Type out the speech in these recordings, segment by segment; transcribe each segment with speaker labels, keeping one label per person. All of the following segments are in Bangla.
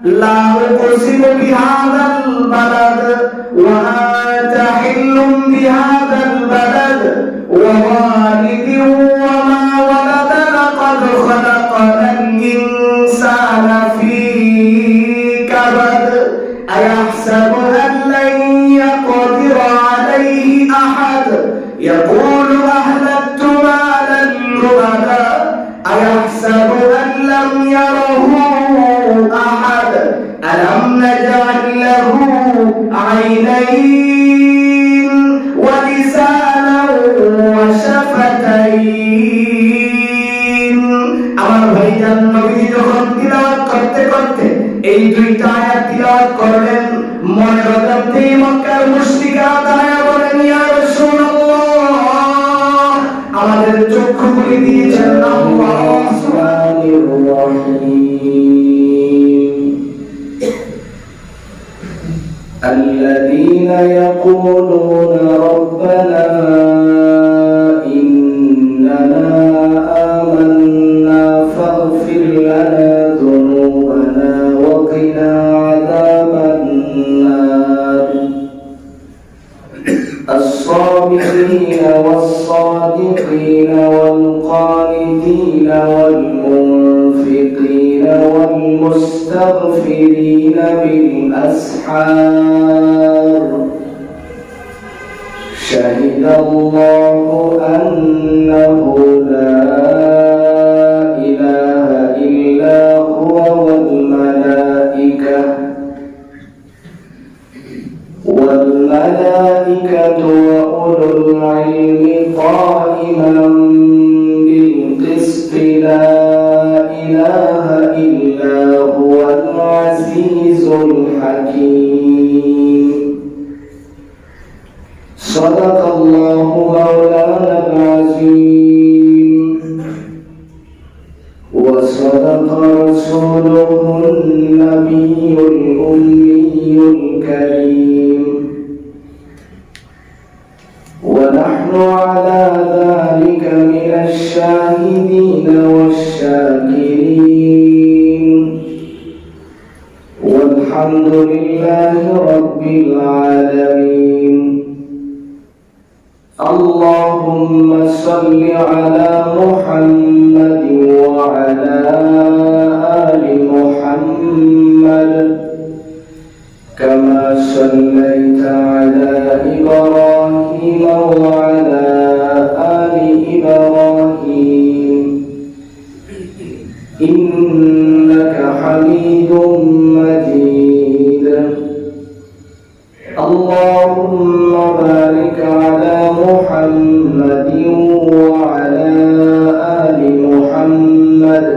Speaker 1: لا أقسم بهذا البلد وأنت حل بهذا البلد ووالد وما ولد لقد خلقنا الإنسان في كبد أيحسب أن لن يقدر عليه أحد يقول أهلكت مالا لبدا أيحسب أن لم يره أحد ألم نجعل له عينين ولسانا وشفتين আমার ভাইজান নবী যখন তিলাওয়াত করতে করতে এই দুইটা আয়াত তিলাওয়াত করলেন মনে হতে মক্কার মুশরিকরা দাঁড়ায় বলেন ইয়া রাসূলুল্লাহ আমাদের চক্ষুগুলি দিয়েছেন আল্লাহ সুবহানাহু ওয়া তাআলা الذين يقولون ربنا إننا آمنا فاغفر لنا ذنوبنا وقنا عذاب النار الصابرين والصادقين والقانتين والمنفقين والمستغفرين بالأسحار شهد الله أنه لا إله إلا هو والملائكة وأولو العلم قائما بالقسط لا إله إلا هو العزيز الحكيم صدق الله مولانا العظيم وصدق رسوله النبي الأمي الكريم ونحن على ذلك من الشاهدين والشاكرين والحمد لله رب العالمين اللهم صل على محمد وعلى آل محمد كما صليت على إبراهيم وعلى آل إبراهيم إنك حميد مجيد اللهم بارك على محمد وعلى آل محمد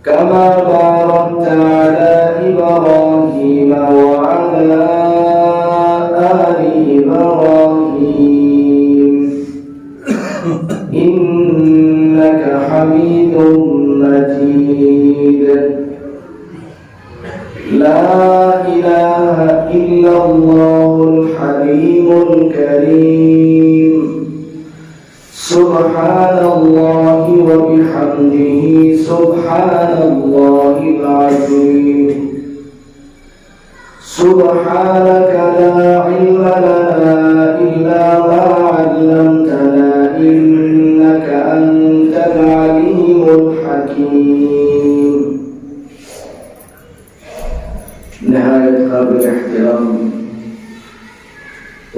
Speaker 1: كما باركت على إبراهيم وعلى آل إبراهيم إنك حميد مجيد لا إله إلا الله الحليم الكريم سبحان الله وبحمده سبحان الله العظيم سبحانك لا علم لنا إلا ما علمتنا إنك أنت العليم الحكيم نهاية قابل احترام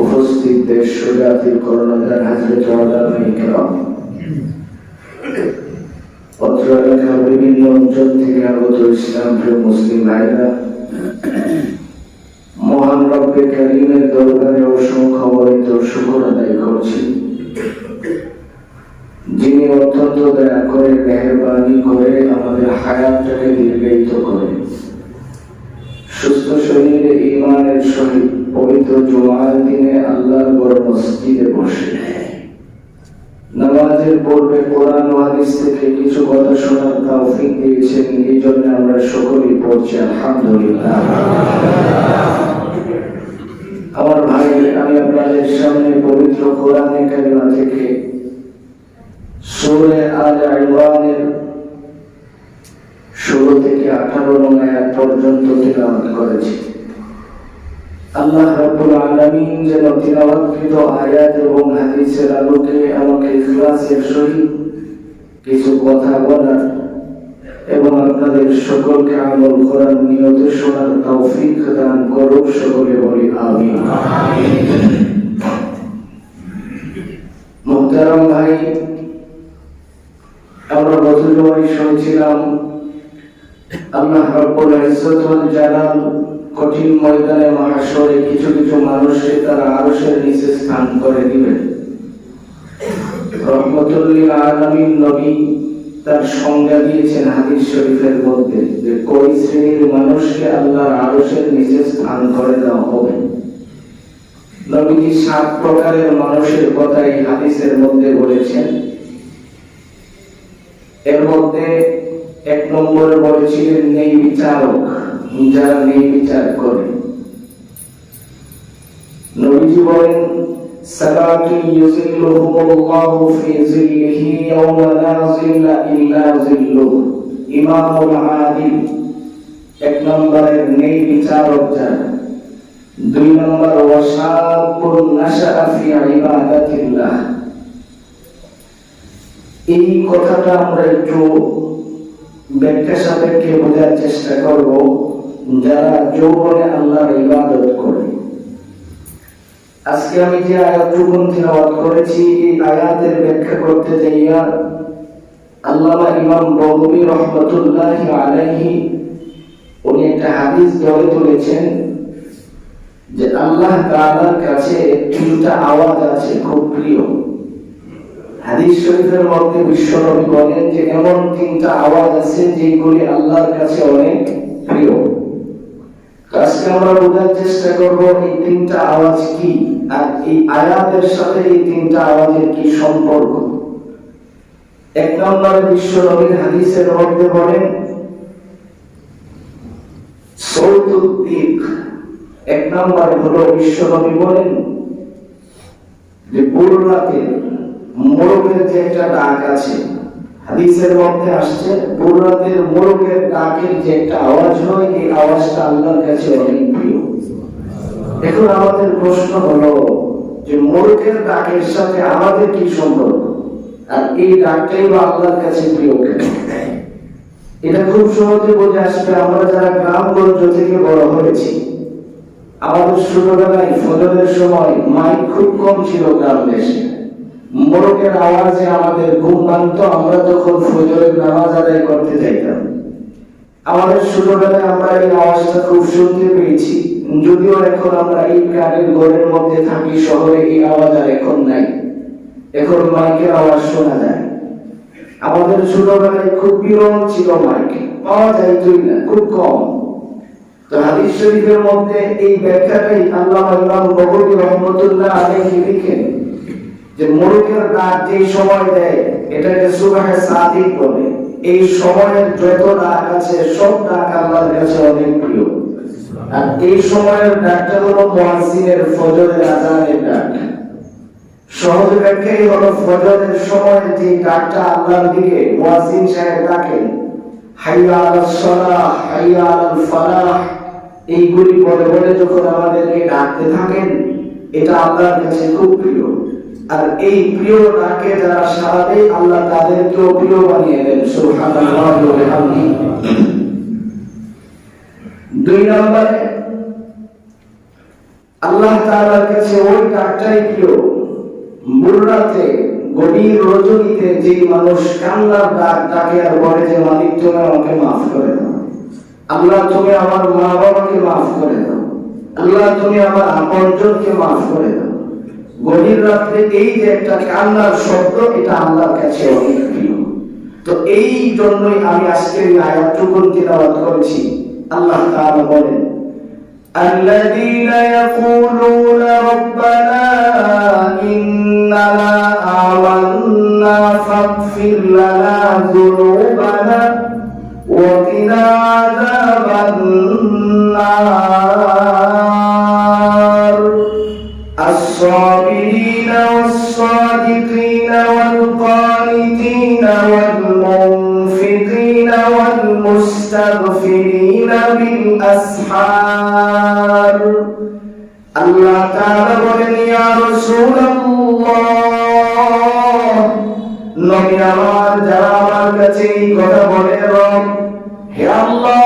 Speaker 1: উপস্থিত দেশ ও জাতির কর্ণধার হযরত ওলামায়ে কেরাম অত্র এলাকার বিভিন্ন অঞ্চল থেকে আগত ইসলাম প্রিয় মুসলিম ভাইরা মহান রব্বে কারীমের দরবারে অসংখ্য অগণিত শুকর আদায় করছি যিনি অত্যন্ত দয়া করে মেহেরবানি করে আমাদের হায়াতটাকে দীর্ঘায়িত করে সুস্থ শরীরে ঈমানের সহিত পবিত্র জুমার দিনে আল্লাহর বড় মসজিদে বসে নামাজের পূর্বে কোরআন ও হাদিস থেকে কিছু কথা শোনার তৌফিক দিয়েছেন এই জন্য আমরা সকলেই পড়ছি আলহামদুলিল্লাহ। আমার ভাই আমি আপনাদের সামনে পবিত্র কোরআনে কারিমা থেকে সূরা আলে ইমরানের 16 থেকে 18 নং আয়াত পর্যন্ত তিলাওয়াত করেছি। আল্লাহ রাব্বুল আলামিন যেন তিলাওয়াতকৃত আয়াত এবং হাদিসের আলোকে আমাকে ইখলাসের সহিত কিছু কথা বলার এবং আপনাদের সকলকে আমল করার নিয়তে শোনার তৌফিক দান করুক। সকলে বলি আমিন। মুহতারাম ভাই, আমরা গত জুমায় শুনছিলাম আল্লাহ রাব্বুল ইজ্জত ওয়াল জালাল কঠিন ময়দানে মাহশরে কিছু কিছু মানুষকে তার আরশের নিচে স্থান করে দিবেন। রহমতুল লিল আলামিন নবী তার সংজ্ঞা দিয়েছেন হাদিস শরীফের মধ্যে যে কই শ্রেণীর মানুষকে আল্লাহর আরশের নিচে স্থান করে দেওয়া হবে। নবীজি 7 প্রকারের মানুষের কথা এই হাদিসের মধ্যে বলেছেন। এর মধ্যে 1 নম্বরে বলেছিলেন ন্যায় বিচারক, যারা ন্যায় বিচার করে। নবীজি বলেন সালাতু ইউজিল্লুহুমুল্লাহু ফি জিল্লিহি ইয়াওমা লা জিল্লা ইল্লা জিল্লুহু। ইমামুল আদিল 1 নম্বরের ন্যায় বিচারক যারা। 2 নম্বর ওয়াশাবুন নাশাআ ফি ইবাদাতিল্লাহ। এই কথাটা আমরা একটু ব্যাখ্যা সাপেক্ষে বোঝার চেষ্টা করব। যারা যৌবনে আল্লাহর ইবাদত করে। আজকে আমি যে আয়াতটুকু তিলাওয়াত করেছি এই আয়াতের ব্যাখ্যা করতে যাইয়া আল্লামা ইমাম বগবী রহমাতুল্লাহি আলাইহি উনি একটা হাদিস ধরে তুলেছেন যে আল্লাহ তাআলার কাছে 3টা আওয়াজ আছে খুব প্রিয়। হাদিস শরীফের মধ্যে বিশ্বনবী বলেন যে এমন 3টা আওয়াজ আছে যেগুলি আল্লাহর কাছে অনেক প্রিয়। আজকে আমরা বোঝার চেষ্টা করব এই 3টা আওয়াজ কি আর এই আয়াতের সাথে এই 3টা আওয়াজের কি সম্পর্ক। 1 নম্বরে বিশ্বনবীর হাদিসের মধ্যে বলেন সৌতুদ দিক। 1 নম্বরে হলো বিশ্বনবী বলেন যে ভোর রাতে মোরগের যে একটা ডাক আছে, হাদিসের মধ্যে আসছে ভোর রাতের মোরগের ডাকের যে একটা আওয়াজ হয় এই আওয়াজটা আল্লাহর কাছে অনেক প্রিয়। এখন আমাদের প্রশ্ন হলো যে মোরগের ডাকের সাথে আমাদের কি সম্পর্ক আর এই ডাকটাই বা আল্লাহর কাছে প্রিয় কেন? এটা খুব সহজে বোঝা আসবে। আমরা যারা গ্রামগঞ্জ থেকে বড় হয়েছি, আমাদের ছোটবেলায় ফজরের সময় মাইক খুব কম ছিল গ্রাম দেশে। মোরগের আওয়াজে আমাদের ঘুম ভাঙতো। আমরা তখন ফজরের নামাজ আদায় করতে যাইতাম। আমাদের ছোটবেলায় আমরা এই আওয়াজটা খুব শুনতে পেয়েছি, যদিও এখন আমরা এই কানের ঘরের মধ্যে থাকি, শহরে এই আওয়াজ আর এখন নাই। এখন মাইকের আওয়াজ শোনা যায়। আমাদের ছোটবেলায় খুব বিরল ছিল, মাইক পাওয়া যাইতই না, খুব কম। তো হাদিস শরীফের মধ্যে এই ব্যাখ্যাটাই আল্লামা ইমাম বগবী রহমাতুল্লাহ আলাইহি লিখেন যে মোরগের ডাক যে সময় দেয় এটাকে সুবহে সাদিক বলে। এই সময়ের যত ডাক আছে সব ডাক আল্লাহর কাছে অনেক প্রিয়। আর এই সময়ের ডাকটা হলো মুয়াজ্জিনের ফজরের আযানের ডাক। সহজ ব্যাখ্যাই হলো ফজরের সময় যে ডাকটা আল্লাহর দিকে মুয়াজ্জিন সাহেব ডাকেন, হাইয়া আলাস সালাহ, হাইয়া আলাল ফালাহ, এইগুলি বলে বলে যখন আমাদেরকে ডাকতে থাকেন, এটা আল্লাহর কাছে খুব প্রিয়। আর এই প্রিয় ডাকে যারা সাড়া দেয় আল্লাহ তাদেরকেও প্রিয় বানিয়ে দেন। সুবহানাল্লাহ ওয়া বিহামদিহি। 2 নম্বরে আল্লাহ তাআলার কাছে ওই ডাকটাই প্রিয় ভোর রাতে গভীর রজনীতে যে মানুষ কান্নার ডাক ডাকে আর বলে যে মালিক তুমি আমাকে মাফ করে দাও, আল্লাহ তুমি আমার মা বাবাকে মাফ করে দাও, আল্লাহ তুমি আমার আপনজনকে মাফ করে দাও। গভীর রাত্রে এই যে একটা কান্নার শব্দ, এটা আল্লাহর কাছে অনেক প্রিয়। তো এই জন্যই আমি আজকে এই আয়াতটুকু তিলাওয়াত করেছি। আল্লাহ তাআলা বলেন الذين يقولون ربنا إننا آمنا فاغفر لنا ذنوبنا وقنا عذاب النار الصابرين والصادقين والقانتين والمنفقين والمستغفرين بالأسحار আল্লাহ তাআলা বলেন ইয়া রাসূলুল্লাহ নবী আমার যারা আমার কাছে এই কথা বলে রব হে আল্লাহ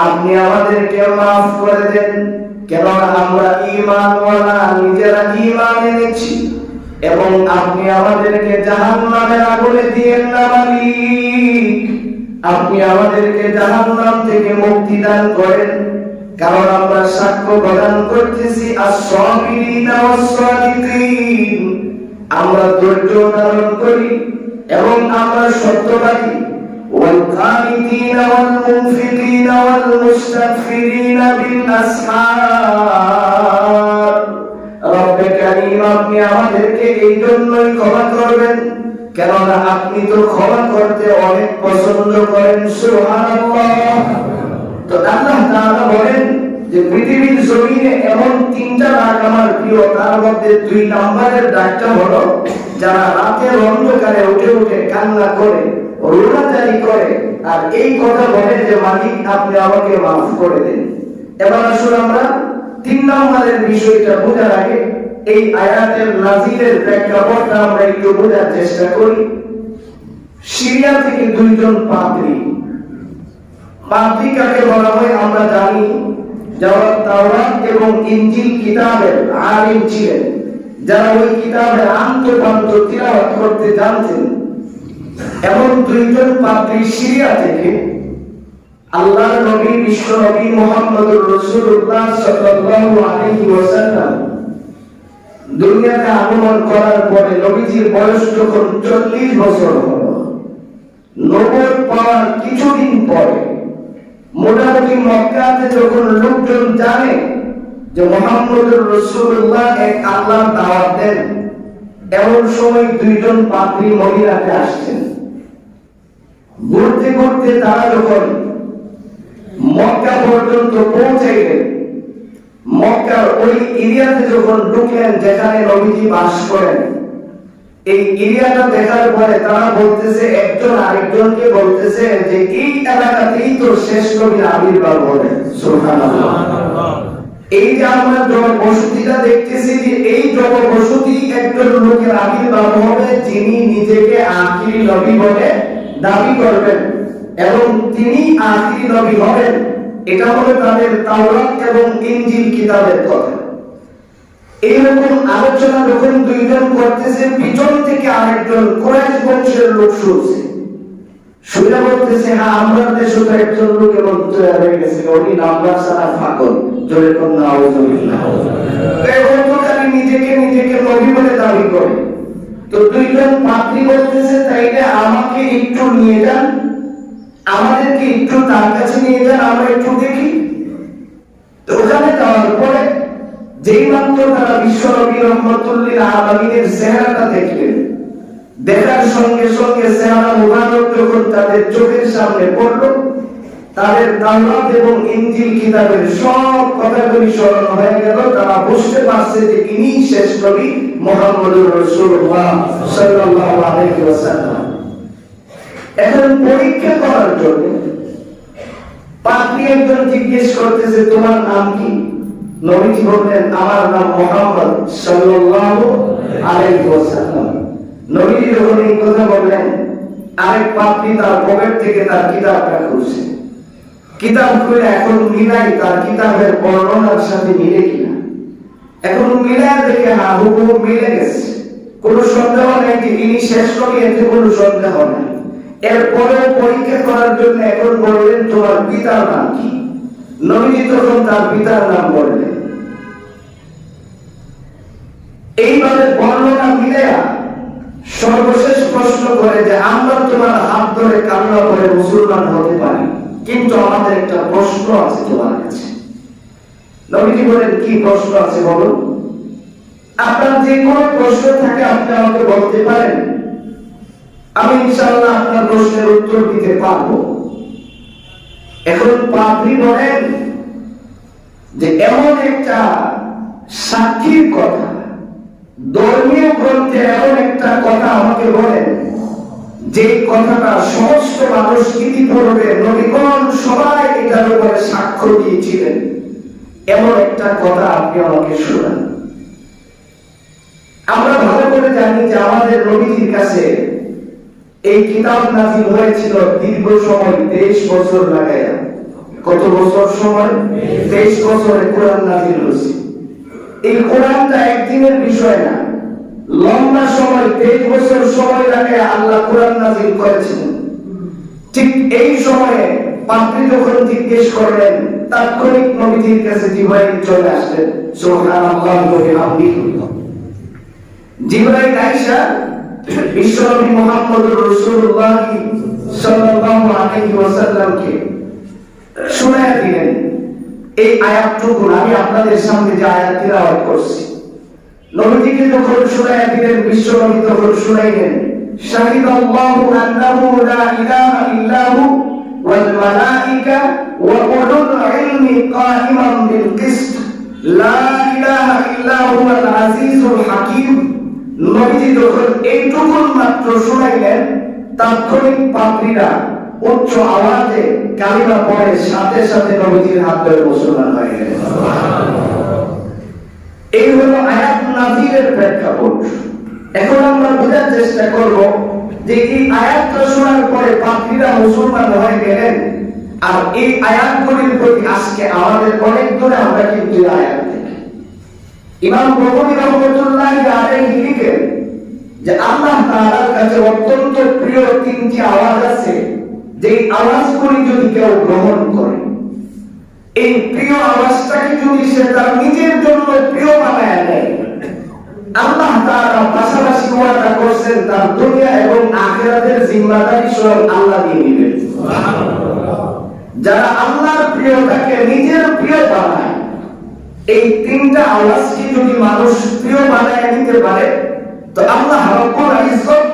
Speaker 1: আপনি আমাদেরকে মাফ করে দেন কেননা আমরা ঈমানওয়ালা নিজেরা ঈমান এনেছি এবং আপনি আমাদেরকে জাহান্নামের আগুনে দিয়েন না মালিক আপনি আমাদেরকে জাহান্নাম থেকে মুক্তি দান করেন কারণ আমরা সাক্ষ্য প্রদান করতেছি আস-সাবিরিনা ওয়াস-সাদিকিন আমরা ধৈর্য ধারণ করি এবং আমরা সত্যবাদী والقانتين والمنفقين والمستغفرين بالأسحار رب كريم আপনি আমাদেরকে এই জন্যই ক্ষমা করবেন কেননা আপনি তো ক্ষমা করতে অনেক পছন্দ করেন সুবহানাল্লাহ তো আল্লাহ তাআলা বলেন যে পৃথিবীর জমিনে এমন তিনটা ডাক আমার প্রিয় তার মধ্যে 2 নম্বরের ডাকটা হলো যারা রাতের অন্ধকারে উঠে উঠে কান্না করে রোনাজারি করে আর এই কথা বলে যে মালিক আপনি আমাকে মাফ করে দেন এবার আসলে আমরা 3 নম্বরের বিষয়টা বোঝার আগে এই আয়াতের নাজিলের প্রেক্ষাপটটা আমরা একটু বোঝার চেষ্টা করি সিরিয়া থেকে 2 জন পাদ্রী কাকে বলা হয় আমরা জানি যারা তাওরাত এবং ইনজিল কিতাবের আলিম ছিলেন যারা ওই কিতাবের আন্তঃপান্ত তিলাওয়াত করতে জানতেন এবং 2 জন পাদ্রী সিরিয়া থেকে আল্লাহর নবী বিশ্ব নবী মুহাম্মদুর রাসূলুল্লাহ সাল্লাল্লাহু আলাইহি ওয়াসাল্লাম দুনিয়াতে আগমন করার পরে নবীজির বয়স যখন 40 বছর হলো নবুয়ত পাওয়ার কিছুদিন পরে মোটামুটি মক্কাতে যখন লোকজন জানে যে মুহাম্মদুর রাসূলুল্লাহ এক আল্লাহর দাওয়াত দেন এমন সময় 2 জন পাদ্রী মদিনাতে আসছেন ঘুরতে ঘুরতে তারা যখন মক্কা পর্যন্ত পৌঁছাইলেন মক্কার ওই এরিয়াতে যখন ঢুকলেন যেখানে নবীজি বাস করেন এই এরিয়াটা দেখার পরে তারা বলতেছে একজন আরেকজনকে বলতেছে যে এই এলাকাতেই তো শেষ নবীর আবির্ভাব হবে সুবহানাল্লাহ এই যে আমরা জনবসতিটা দেখতেছি যে এই জনবসতি একজন লোকের আবির্ভাব হবে যিনি নিজেকে আখিরি নবী বলে দাবি করবেন এবং তিনি আখিরি নবী হবেন এটা হলো তাদের তাওরাত এবং ইনজিল কিতাবের কথা এইরকম আলোচনা যখন 2 জন করতেছে পিছন থেকে আরেকজন কুরাইশ বংশের লোক শুনছে শুনে বলতেছে হ্যাঁ আমরা দেশে তো একজন লোক এবং তৈরি হয়ে গেছে উনি নাম্বার সারা ফাকল জোরে কোন নাউজুবিল্লাহ এখন তো খালি নিজেকে নবী বলে দাবি করে তো 2 জন পাদ্রী বলতেছে তাইলে আমাকে একটু নিয়ে যান আমাদেরকে একটু তার কাছে নিয়ে যান আমরা একটু দেখি তো ওখানে যাওয়ার পরে যেই মাত্র তারা বিশ্ব নবী রহমতুল্লিল আলামিনের চেহারাটা দেখলেন দেখার সঙ্গে সঙ্গে চেহারা মুবারক যখন তাদের চোখের সামনে পড়ল তাদের তাওরাত এবং ইনজিল কিতাবের সব কথাগুলি স্মরণ হয়ে গেল তারা বুঝতে পারছে যে ইনি শেষ নবী মুহাম্মদুর রাসূলুল্লাহ সাল্লাল্লাহু আলাইহি ওয়াসাল্লাম এখন পরীক্ষা করার জন্য পাদ্রী একজন জিজ্ঞেস করতেছে তোমার নাম কি নবীজি বললেন আমার নাম মুহাম্মদ সাল্লাল্লাহু আলাইহি ওয়াসাল্লাম নবীজি যখন এই কথা বললেন আরেক পাদ্রী তার পকেট থেকে তার কিতাবটা খুলছে কিতাব খুলে এখন মিলাই তার কিতাবের বর্ণনার সাথে মিলে কিনা এখন মিলায় দেখে হ্যাঁ হুবহু মিলে গেছে কোনো সন্দেহ নেই যে ইনি শেষ নবী এতে কোনো সন্দেহ নেই এরপরে পরীক্ষা করার জন্য এখন বললেন তোমার পিতার নাম কি নবীজি তখন তার পিতার নাম বললেন এইভাবে বর্ণনা মিলেয়া সর্বশেষ প্রশ্ন করে যে আমরা তোমার হাত ধরে কান্না করে মুসলমান হতে পারি কিন্তু আমাদের একটা প্রশ্ন আছে তোমার কাছে নবীজি বলেন কি প্রশ্ন আছে বলুন আপনার যে কোনো প্রশ্ন থাকে আপনি আমাকে বলতে পারেন আমি ইনশাআল্লাহ আপনার প্রশ্নের উত্তর দিতে পারবো এখন পাদ্রী বলেন যে এমন একটা সাক্ষীর কথা ধর্মীয় গ্রন্থে এমন একটা কথা আমাকে বলেন যে কথাটা সমস্ত মানুষ ইতিপূর্বে নবীগণ সবাই এটার উপরে সাক্ষ্য দিয়েছিলেন, এমন একটা কথা আপনি আমাকে শোনান। আমরা ভালো করে জানি যে আমাদের নবীজির কাছে এই কিতাব নাযিল হয়েছিল দীর্ঘ সময়, 23 বছর লাগায়া। কত বছর সময়? 23 বছরে কোরআন নাযিল হয়েছে। এই কোরআনটা একদিনের বিষয় না, লম্বা সময়, 23 বছর সময় লাগায়া আল্লাহ কোরআন নাযিল করেছেন। ঠিক এই সময়ে পাত্রী যখন জিজ্ঞেস করলেন, তাৎক্ষণিক নবীজির কাছে জিবরাইল চলে আসলেন। সুবহানাল্লাহি ওয়া বিহামদিহি। জিবরাইল আয়েশা বিশ্বনবী মুহাম্মদুর রাসূলুল্লাহ সাল্লাল্লাহু আলাইহি ওয়াসাল্লামকে শোনায়া দিলেন এই আয়াতটুকু। আমি আপনাদের সামনে যে আয়াত তিলাওয়াত করছি, নবীজিকে যখন শোনায়া দিলেন, বিশ্বনবী তখন শুনাইলেন, শাহিদাল্লাহু আন্নাহু লা ইলাহা ইল্লাহু ওয়াল মালাইকা ওয়া উলুল ইলমি কাইমান বিল কিসত লা ইলাহা ইল্লা হুয়াল আজিজুল হাকীম। নবীজি যখন এইটুকু মাত্র শোনাইলেন, তাৎক্ষণিক পাত্রীরা উচ্চ আওয়াজে কালিমা পড়ে সাথে সাথে নবীজির হাত ধরে মুসলমান হয়ে গেলেন। এই হলো আয়াত নাযিলের প্রেক্ষাপট। এখন আমরা বোঝার চেষ্টা করব যে এই আয়াতটা শোনার পরে পাত্রীরা মুসলমান হয়ে গেলেন, আর এই আয়াতগুলির প্রতি আজকে আমাদের অনেক দূরে আমরা কিন্তু আয়াত দেখি। ইমাম বগবী রাহমাতুল্লাহি আলাইহি লিখেন যে আল্লাহ তাআলার কাছে অত্যন্ত প্রিয় তিনটি আওয়াজ আছে, যে আওয়াজগুলি যদি কেউ গ্রহণ করে, এই প্রিয় আওয়াজটাকে যদি সে তার নিজের জন্য প্রিয় বানায় নেয়, আল্লাহ তাআলা পাশাপাশি ওয়াদা করছেন তার দুনিয়া এবং আখিরাতের জিম্মাদারি স্বয়ং আল্লাহ দিয়ে নেবেন। সুবহানাল্লাহ। যারা আল্লাহর প্রিয়টাকে নিজের প্রিয় বানায়, এই তিনটা আওয়াজকে যদি মানুষ প্রিয় বানায় নিতে পারে, তো আল্লাহ রাব্বুল ইজ্জত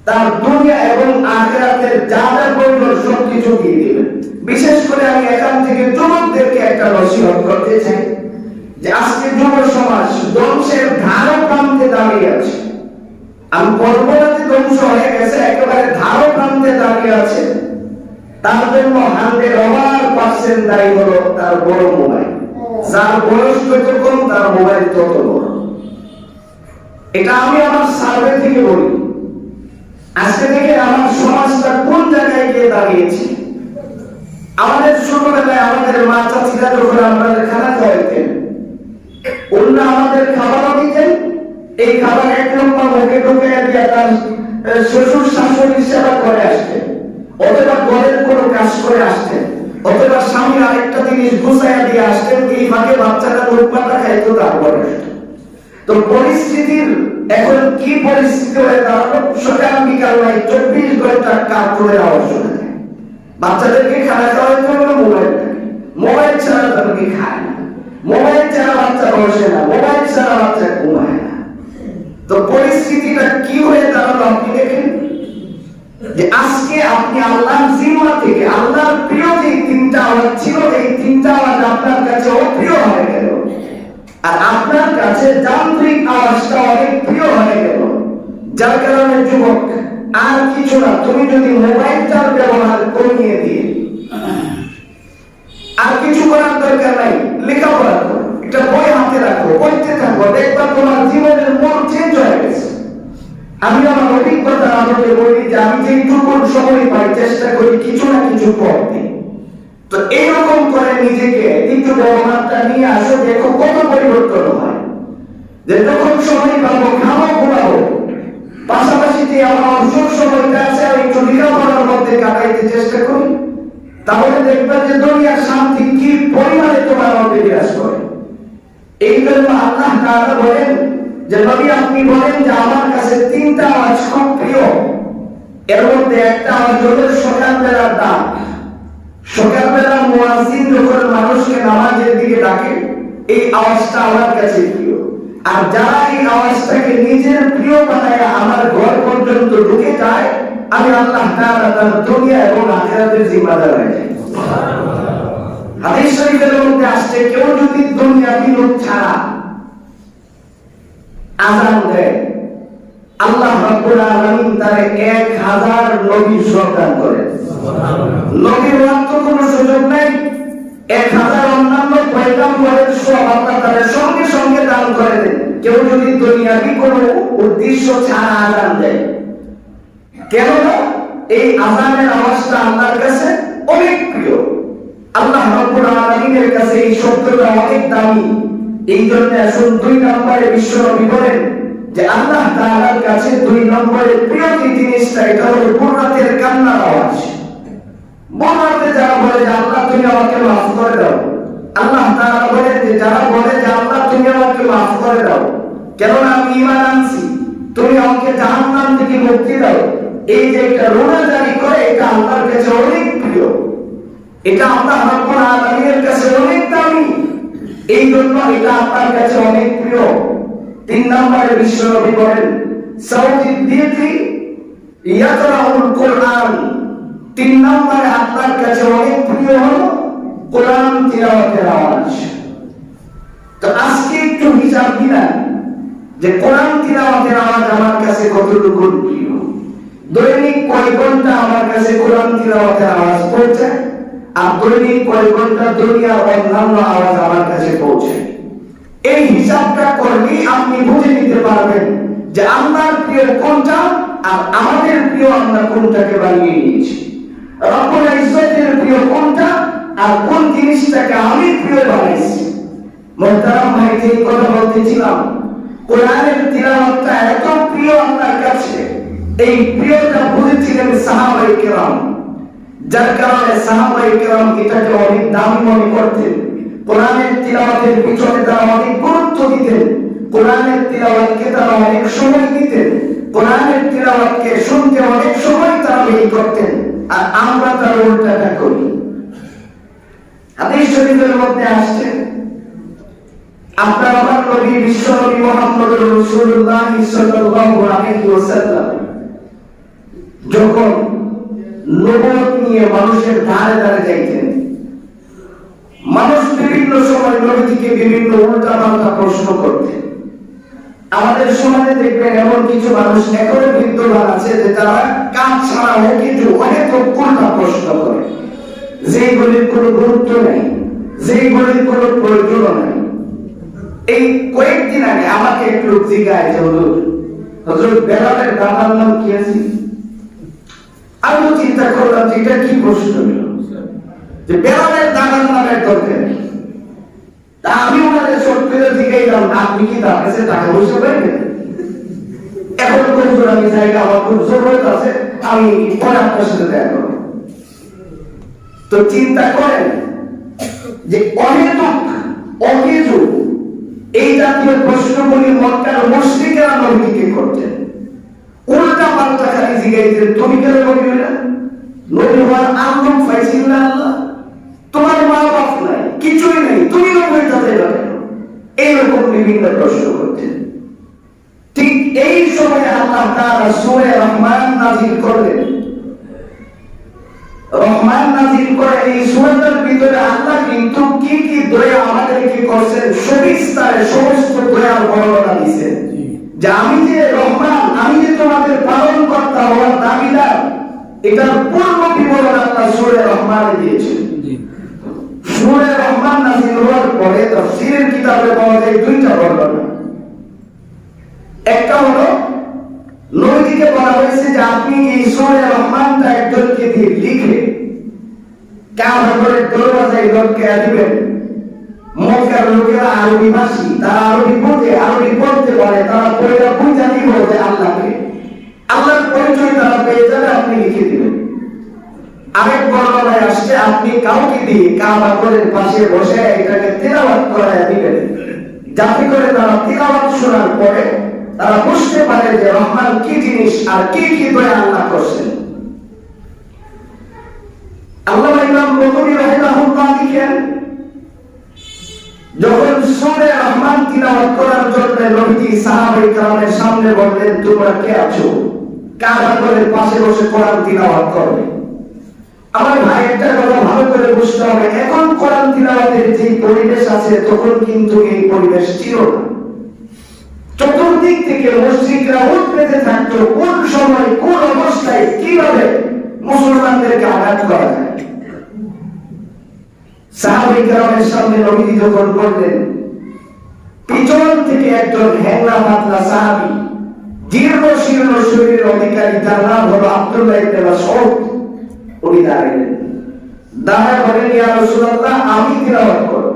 Speaker 1: তার দুনিয়া এবং আখিরাতের যা যা প্রয়োজন সবকিছু দিয়ে দিবেন। বিশেষ করে আমি এখান থেকে যুবকদেরকে একটা নসিহত করতে চাই যে আজকে যুব সমাজ ধ্বংসের ধারপ্রান্তে দাঁড়িয়ে আছে। আমি পরবর্তী ধ্বংস হয়ে গেছে, একেবারে ধারপ্রান্তে দাঁড়িয়ে আছে। তার জন্য 100% দায়ী হলো তার বড় মোবাইল। যার বয়স যত কম তার মোবাইল তত বড়। এটা আমি আমার সার্ভে থেকে বলি। আজকে থেকে আমার সমাজটা কোন জায়গায় গিয়ে দাঁড়িয়েছে। আমাদের ছোটবেলায় আমাদের মা চাচিরা যখন আমাদের খানা খাওয়াইতেন, ওনারা আমাদের খাবারও দিতেন, এই খাবার এক নম্বর মুখে ঢুকে দিয়ে তার শ্বশুর শাশুড়ির সেবা করে আসতেন, অথবা ঘরের কোনো কাজ করে আসতেন, অথবা স্বামীর আরেকটা জিনিস গুছাইয়া দিয়ে আসতেন, এই ফাঁকে বাচ্চাটা রূপপাটা খাইতো, তারপরে তো পরিস্থিতির এখন কি পরিস্থিতি হয়ে দাঁড়ালো, সকাল বিকাল নাই 24 ঘন্টা কার্টুনের আওয়াজ শোনা যায়। বাচ্চাদেরকে খানা খাওয়াইতে হলো মোবাইল, মোবাইল ছাড়া তাদেরকে খায় না, মোবাইল ছাড়া বাচ্চা বসে না, মোবাইল ছাড়া বাচ্চা ঘুমায় না। তো পরিস্থিতিটা কি হয়ে দাঁড়ালো আপনি দেখেন যে আজকে আপনি আল্লাহর জিম্মা থেকে আল্লাহর প্রিয় যে তিনটা আওয়াজ ছিল, এই তিনটা আওয়াজ আপনার কাছে অপ্রিয় হয়ে গেল, আর আপনার কাছে যান্ত্রিক আওয়াজটা অনেক প্রিয় হয়ে গেল। যার কারণে যুবক আর কিছু না, তুমি যদি মোবাইলটার ব্যবহার কমিয়ে দিয়ে আর কিছু করার দরকার নাই, লেখাপড়া করো, একটা বই হাতে রাখো, পড়তে থাকো, দেখবা তোমার জীবনের মন চেঞ্জ হয়ে গেছে। আমি আমার অভিজ্ঞতা আমাকে বলি যে আমি যেটুকু সময় পাই চেষ্টা করি কিছু না কিছু পড়তে। তো এইরকম করে নিজেকে একটু ব্যবহারটা নিয়ে আসো, দেখো কত পরিবর্তন হয়। যে যখন সময় পাবো খাবো ঘুমাবো, পাশাপাশি যে আমার অবসর সময়টা আছে আমি একটু লেখাপড়ার মধ্যে কাটাইতে চেষ্টা করি, তাহলে দেখবেন যে দুনিয়ার শান্তি কি পরিমাণে তোমার মধ্যে বিরাজ করে। এই জন্য আল্লাহ তাআলা বলেন যে নবী আপনি বলেন যে আমার কাছে তিনটা আওয়াজ খুব প্রিয়, এর মধ্যে একটা আওয়াজ হলো সকালবেলার ডাক। সকালবেলা মুয়াজ্জিন যখন মানুষকে নামাজের দিকে ডাকে, এই আওয়াজটা আমার কাছে প্রিয়। আর যারা এই আওয়াজটাকে নিজের প্রিয় বানায় আমার ঘর পর্যন্ত ঢুকে যায়, আমি আল্লাহ তাআলা তার দুনিয়া এবং আখিরাতের জিম্মাদার হয়ে যাই। হাদিস শরীফের মধ্যে আসছে কেউ যদি দুনিয়া বিনোদ ছাড়া আযান দেয়, আল্লাহ রাব্বুল আলামিন তার 1000 নবীর সন্তান করেন। নবীর মাত্র কোনো সুযোগ নাই। 1000 অন্যান্য পয়গম্বরের সব আল্লাহ তাদের সঙ্গে সঙ্গে দান করে দেন। কেউ যদি দুনিয়াবি কোনো উদ্দেশ্য ছাড়া আযান দেয়, কেননা এই আযানের আওয়াজটা আল্লাহর কাছে অনেক প্রিয়। আল্লাহ রাব্বুল আলামিনের কাছে এই শব্দটা অনেক দামি। এই জন্য আসুন 2 নম্বরে বিশ্বনবী বলেন যে আল্লাহ তাআলার কাছে 2 নম্বরে প্রিয় যে জিনিসটা, এটা হলো কুরআনের কান্নার আওয়াজ। বলাতে যারা বলে যে আল্লাহ তুমি আমাকে মাফ করে দাও, আল্লাহ তাআলা বলেন যে যারা বলে যে আল্লাহ তুমি আমাকে মাফ করে দাও, কেননা আমি ঈমান আনছি, তুমি আমাকে জাহান্নাম থেকে মুক্তি দাও, এই যে একটা রোনা জারি করে, এটা আল্লাহর কাছে অনেক প্রিয়। এটা আল্লাহ রাব্বুল আলামিনের কাছে অনেক দামি। এই জন্য এটা আল্লাহর কাছে অনেক প্রিয়। 3 নম্বরে বিশ্বনবী বলেন সাউজিদ দিতি ইয়াকরাউল কোরআন। 3 নম্বরে আল্লাহর কাছে অনেক প্রিয় হলো কোরআন তিলাওয়াতের আওয়াজ। তো আজকে একটু হিসাব দিলাম যে কোরআন তিলাওয়াতের আওয়াজ আমার কাছে কতটুকু প্রিয়। দৈনিক কয় ঘন্টা আমার কাছে কোরআন তিলাওয়াতের আওয়াজ পৌঁছায়, আর দৈনিক কয় ঘন্টা দুনিয়ার অন্যান্য আওয়াজ আমার কাছে পৌঁছায়। এই হিসাবটা করলেই আপনি বুঝে নিতে পারবেন যে আমার প্রিয় কোনটা আর আমাদের প্রিয় আমরা কোনটাকে বানিয়ে নিয়েছি। রব্বুল ইজ্জতের প্রিয় কোনটা আর কোন জিনিসটাকে আমি প্রিয় বানাইছি। মুহতারাম ভাই, এই কথা বলতেছিলাম, কোরআনের তিলাওয়াতটা এত প্রিয় আল্লাহর কাছে, এই প্রিয়টা বুঝেছিলেন সাহাবায়ে কেরাম, যার কারণে সাহাবায়ে কেরাম এটাকে অনেক দামি মনে করতেন। কোরআনের তিলাওয়াতের পিছনে তারা অনেক গুরুত্ব দিতেন, কোরআনের তিলাওয়াতকে তারা অনেক সময় দিতেন, কোরআনের তিলাওয়াতকে শুনতে অনেক সময় তারা ব্যয় করতেন। আর আমরা তার উল্টাটা করি। হাদিস শরীফের মধ্যে আসছে, আপনার আমার নবী বিশ্বনবী মুহাম্মদুর রাসূলুল্লাহ সাল্লাল্লাহু আলাইহি ওয়াসাল্লাম যখন নবুয়ত নিয়ে মানুষের ধারে ধারে যাইতেন, মানুষ বিভিন্ন সময় নবীকে বিভিন্ন উল্টা পাল্টা প্রশ্ন করতেন। আমাদের সমাজে দেখবেন এমন কিছু মানুষ এখনো বিদ্যমান আছে যে তারা কাজ ছাড়াও কিছু অনেক উল্টা প্রশ্ন করে, যেগুলির কোনো গুরুত্ব নেই, যেগুলির কোনো প্রয়োজন নেই। এই কয়েকদিন আগে আমাকে একটু জিজ্ঞাসা যে হুজুর বেলালের দাদার নাম কি আছে? আমি চিন্তা করলাম যে এটা কি প্রশ্ন হলো, যে বেলালের দাদার নামের দরকার নেই। তা আমি ওনাদের সত্যিটা জিজ্ঞাসলাম, আপনি কি তার কাছে টাকা পয়সা পাইবেন? এখন হুজুর আমি জায়গা আমার খুব জরুরত আছে, আমি পরে আপনার সাথে দেখা করব। তো চিন্তা করেন যে অনেক অকেজু এই জাতীয় প্রশ্নগুলি মক্কার মুশরিকরা নবীকে করতেন। উল্টা পাল্টা খালি জিজ্ঞাসা, তুমি কেন নবী হইলা? নবী হওয়ার আমল পাইছিল না আল্লাহ? তোমার মা বাপ নাই, কিছুই নাই, তুমি নবী হইতে চাইবা কেন? এইরকম বিভিন্ন প্রশ্ন করতেন। ঠিক এই সময় আল্লাহ তাআলা সূরা রহমান নাযিল করলেন। রহমান নাযিল করে এই সূরাটার ভিতরে আল্লাহ কিন্তু কি কি দয়া আমাদেরকে করছেন সবিস্তারে সমস্ত দয়ার বর্ণনা দিয়েছেন। যে আমি যে রহমান, আমি যে তোমাদের পালন কর্তা হওয়ার দাবিদার, এটার পূর্ণ বিবরণ আল্লাহ সূরা রহমানে দিয়েছেন। সূরা রহমান নাযিল হওয়ার পরে তাফসীরের কিতাবে পাওয়া যায় 2টা বর্ণনা। একটা হলো নবীকে বলা হয়েছে যে আপনি এই সূরা রহমানটা একজনকে দিয়ে লিখে কাবাগরের দরওয়াজায় লটকায়া দিবেন। মক্কার লোকেরা আরবি ভাষী, তারা আরবি বোঝে, আরবি পড়তে পারে, তারা পড়ে বুঝা দিব যে আল্লাহকে, আল্লাহর পরিচয় তারা পেয়ে যাবে, আপনি লিখে দিবেন। আরেক বর্ণনায় আসছে আপনি কাউকে দিয়ে কাবাগরের পাশে বসে এটাকে তিলাওয়াত করায়া দিবেন, যাতে করে তারা তিলাওয়াত শোনার পরে তারা বুঝতে পারে যে রহমান কি জিনিস আর কি কি দয়া আল্লাহ করছেন। আল্লামা ইমাম বখরি রাহিমাহুল্লাহ লিখেন, যখন সূরা রহমান তিলাওয়াত করার জন্য নবীজি সাহাবায়ে কেরামের সামনে বললেন, তোমরা কে আছো কাবাগরের পাশে বসে কোরআন তিলাওয়াত করবে? আমার ভাই একটা কথা ভালো করে বুঝতে হবে, এখন কোরআন তিলাওয়াতের যে পরিবেশ আছে তখন কিন্তু এই পরিবেশ ছিল না। চতুর্দিক থেকে মুশরিকরা উঠতে থাকতো কোন সময় কোন অবস্থায় কিভাবে মুসলমানদেরকে আঘাত করা যায়। সাহাবায়ে কেরামের সামনে নবীজি যখন বললেন, পিছন থেকে একজন হ্যাংলা পাতলা সাহাবী, জীর্ণ শীর্ণ শরীরের অধিকারী, যার নাম হলো আব্দুল্লাহ ইবনে মাসউদ, উনি দাঁড়ালেন। দাঁড়ায় বলেন, ইয়া রাসূলুল্লাহ, আমি তিলাওয়াত করব।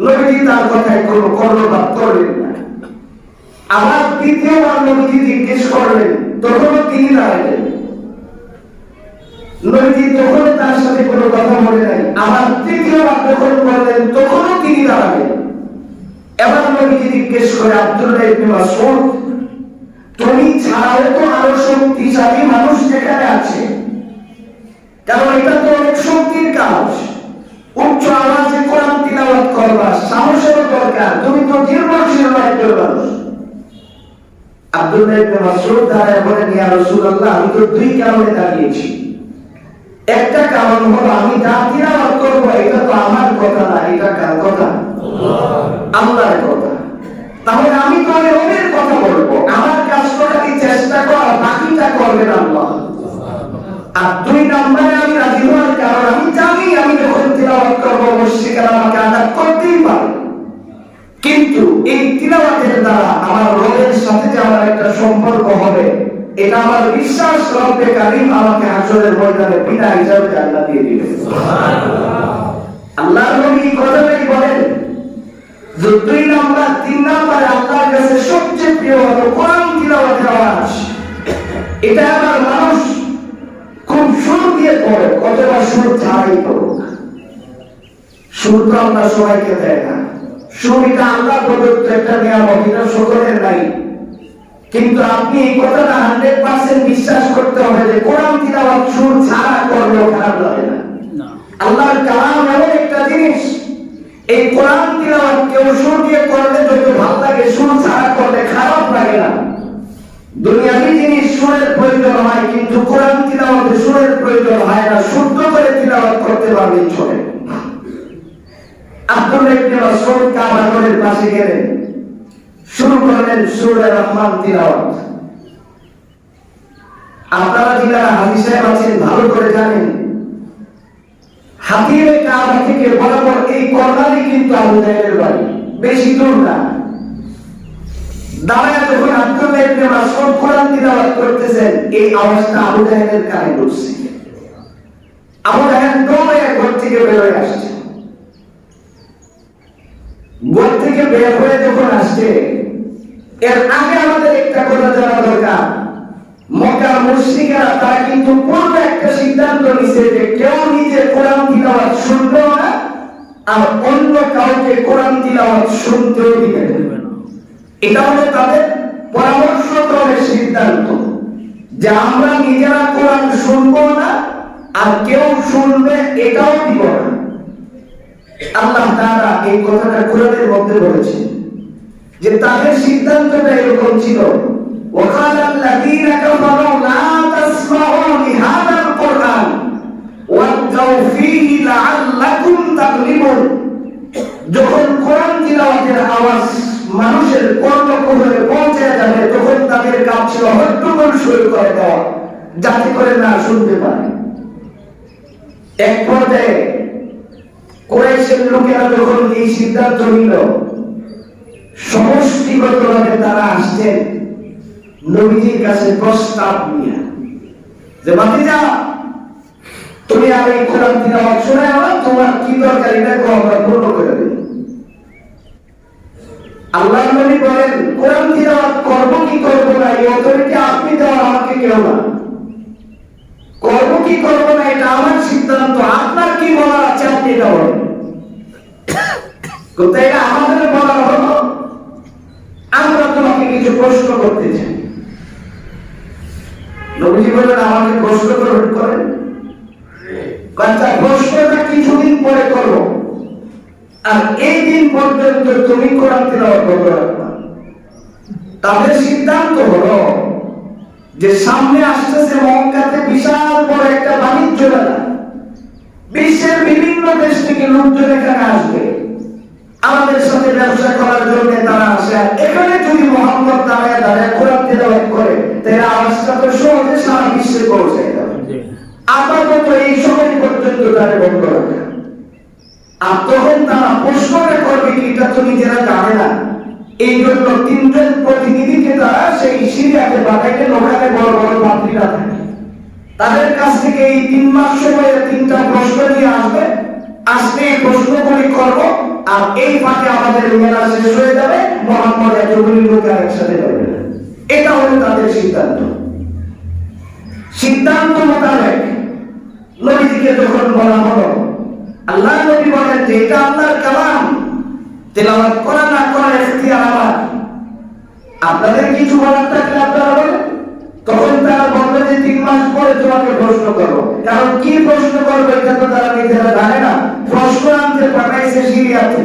Speaker 1: নবীজি তার কথায় কোনো কর্ণপাত করলেন না। আবার দ্বিতীয়বার নবীজি জিজ্ঞেস করলেন, তখনও তিনি দাঁড়ালেন। নবীজি তখন তার সাথে কোনো কথা বলে নাই। আবার তৃতীয়বার যখন করলেন, তখনও তিনি দাঁড়ালেন। এবার নবীজি জিজ্ঞেস করে, আব্দুল্লাহ ইবনে মাসউদ, তুমি ছাড়াও তো আরো শক্তিশালী মানুষ যেখানে আছে, কারণ এটা তো অনেক শক্তির কাজ, উচ্চ আওয়াজে কোরআন তিলাওয়াত করবা, সাহসের দরকার, তুমি তো জীর্ণ একজন মানুষ। আব্দুল্লাহ ইবনে মাসউদ দাঁড়ায় বলেন, ইয়া রাসূলুল্লাহ, আমি তো দুই কারণে দাঁড়িয়েছি। একটা কারণ হলো আমি যা তিলাওয়াত করবো এটা তো আমার কথা না, এটা কার কথা? আল্লাহর কথা। তাহলে আমি তো রবের কথা বলবো, আমার কাজটা কি চেষ্টা করা, বাকিটা করবেন আল্লাহ। আর দুই নম্বরে আমি রাজি হওয়ার কারণ আমি জানি আমি যখন তিলাওয়াত করবো মুশরিকরা আমাকে আঘাত করতেই পারে, কিন্তু এই তিলাওয়াতের দ্বারা আমার রবের সাথে যে আমার একটা সম্পর্ক হবে, এটা আমার বিশ্বাস, রব্বে কারীম আমাকে হাসরের ময়দানে বিনা হিসাবে জান্নাত দিয়ে দিবেন। আল্লাহর নবী কথাটাই বলেন যে দুই নাম্বার, তিন নাম্বারে আল্লাহর কাছে সবচেয়ে প্রিয় হলো কোরআন তিলাওয়াতের আওয়াজ। এটা আমার মানুষ খুব সুর দিয়ে পড়ে, অথবা সুর ছাড়াই পড়ুক। সুর তো আমরা সবাইকে দেয় না, সুর এটা আল্লাহ প্রদত্ত একটা নিয়ামত, এটা সকলের নাই। কিন্তু আপনি এই কথাটা 100% বিশ্বাস করতে হবে যে কোরআন তিলাওয়াত সুর ছাড়া করলেও খারাপ লাগে না। আল্লাহর কালাম এমন একটা জিনিস, এই কোরআন তিলাওয়াত কেউ সুর দিয়ে করলে যত ভালো লাগে, সুর ছাড়া করলে খারাপ লাগে না। দুনিয়াবি জিনিস সুরের প্রয়োজন হয়, কিন্তু কোরআন তিলাওয়াতে সুরের প্রয়োজন হয় না, শুদ্ধ করে তিলাওয়াত করতে পারলেই চলে। আব্দুল্লাহ ইবনে মাসউদ কাবা ঘরের পাশে গেলেন, শুরু করলেন সূরা রহমান তিলাওয়াত। আপনারা যারা হাজী সাহেব আছেন ভালো করে জানেন, হাতিয়ে কাবা থেকে বরাবর এই কর্নারে কিন্তু আবু জাহেলের বাড়ি, বেশি দূর না। দাঁড়ায় যখন আব্দুল্লাহ ইবনে মাসউদ কোরআন তিলাওয়াত করতেছেন, এই আওয়াজটা আবু জাহেলের কানে ঢুকছে। আবু জাহেল দৌড়ে ঘর থেকে বের হয়ে আসছে। ঘর থেকে বের হয়ে যখন আসছে, এর আগে আমাদের একটা কথা জানা দরকার, মক্কার মুশরিকরা তারা কিন্তু পূর্বে একটা সিদ্ধান্ত নিয়েছে যে কেউ নিজে কোরআন তিলাওয়াত শুনবে না, আর অন্য কাউকে কোরআন তিলাওয়াত শুনতেও দিবে না। এটা হলো তাদের পরামর্শক্রমের সিদ্ধান্ত যে আমরা নিজেরা কোরআন শুনবো না, আর কেউ শুনবে এটাও দিব না। আল্লাহ তাআলা এই কথাটা কোরআনের মধ্যে বলেছেন যে তাদের সিদ্ধান্তটা এরকম ছিল, ওয়াকালাল্লাযীনা কাফারু লা তাসমাউ লিহাযাল কুরআন ওয়ালগাউ ফীহি লাআল্লাকুম তাগলিবুন। যখন কোরআন তিলাওয়াতের আওয়াজ মানুষের কর্ণকুহরে পৌঁছে যাবে, তখন তাদের কাজ ছিল হট্টগোল শুরু করে দেওয়া, যাতে করে না শুনতে পারে। এক পর্যায়ে কুরাইশের লোকেরা যখন এই সিদ্ধান্ত নিল, সমষ্টিগতভাবে তারা আসছেন নবীজির কাছে প্রস্তাব নিয়ে যে ভাতিজা, তুমি আর এই কোরআন তিলাওয়াত শোনাও না, তোমার কি দরকার এটা আমরা পূর্ণ করে দেব। আল্লাহর নবী বলেন, কোরআন তিলাওয়াত করব কি করব না এই অথরিটি আপনি দেওয়ার, আমাকে কেউ না। করব কি করব না এটা আমার সিদ্ধান্ত, আপনার কি বলার আছে আপনি এটা বলেন। কোথায় আমাদের বলার হলো আমরা তোমাকে কিছু প্রশ্ন করতে চাই। নবীজি বলেন, আমাকে প্রশ্ন করেন। আচ্ছা, প্রশ্নটা কিছুদিন পরে করো, আর এই দিন পর্যন্ত তুমি কোরআন তিলাওয়াত করতে রাখবা। তাদের সিদ্ধান্ত হলো যে সামনে আসতেছে মক্কাতে বিশাল বড় একটা বাণিজ্য মেলা, বিশ্বের বিভিন্ন দেশ থেকে লোকজন এখানে আসবে।
Speaker 2: আমাদের সাথে ব্যবসা করার জন্য তারা আসে। এখানে যদি মোহাম্মদ দাঁড়ায় দাঁড়ায় কোরআন তেলাওয়াত করে, তাহলে আওয়াজটা তো সহজে সারা বিশ্বে পৌঁছে যাবে। আপাতত এই সময় পর্যন্ত তারা বন্ধ রাখে। আর তখন তারা প্রশ্নটা করবে কি, এটা তো নিজেরা জানে না। এই জন্য তিনজন প্রতিনিধিকে তারা সেই সিরিয়াতে পাঠাইলেন। ওখানে বড় বড় পাত্রীরা থাকে, তাদের কাছ থেকে এই 3 মাস সময়ে 3টা প্রশ্ন নিয়ে আসবে। আসলে এই প্রশ্নগুলি করব, আর এই ফাঁকে আমাদের মেলা শেষ হয়ে যাবে, মোহাম্মদ এতগুলি লোক একসাথে যাবে। এটা হলো তাদের সিদ্ধান্ত। সিদ্ধান্ত মোতাবেক নবীজিকে যখন বলা হলো, আল্লাহ নবী বলেন যে এটা আল্লাহর কালাম, তেলাওয়াত করা না করা ইখতিয়ার আমার, আপনাদের কিছু বলার থাকলে আপনারা বলেন। তখন তারা বলবে যে 3 মাস পরে তোমাকে প্রশ্ন করবো। কারণ কি প্রশ্ন করবে এটা তো তারা নিজেরা জানে না। প্রশ্ন আনতে পাঠাইছে সিরিয়াতে,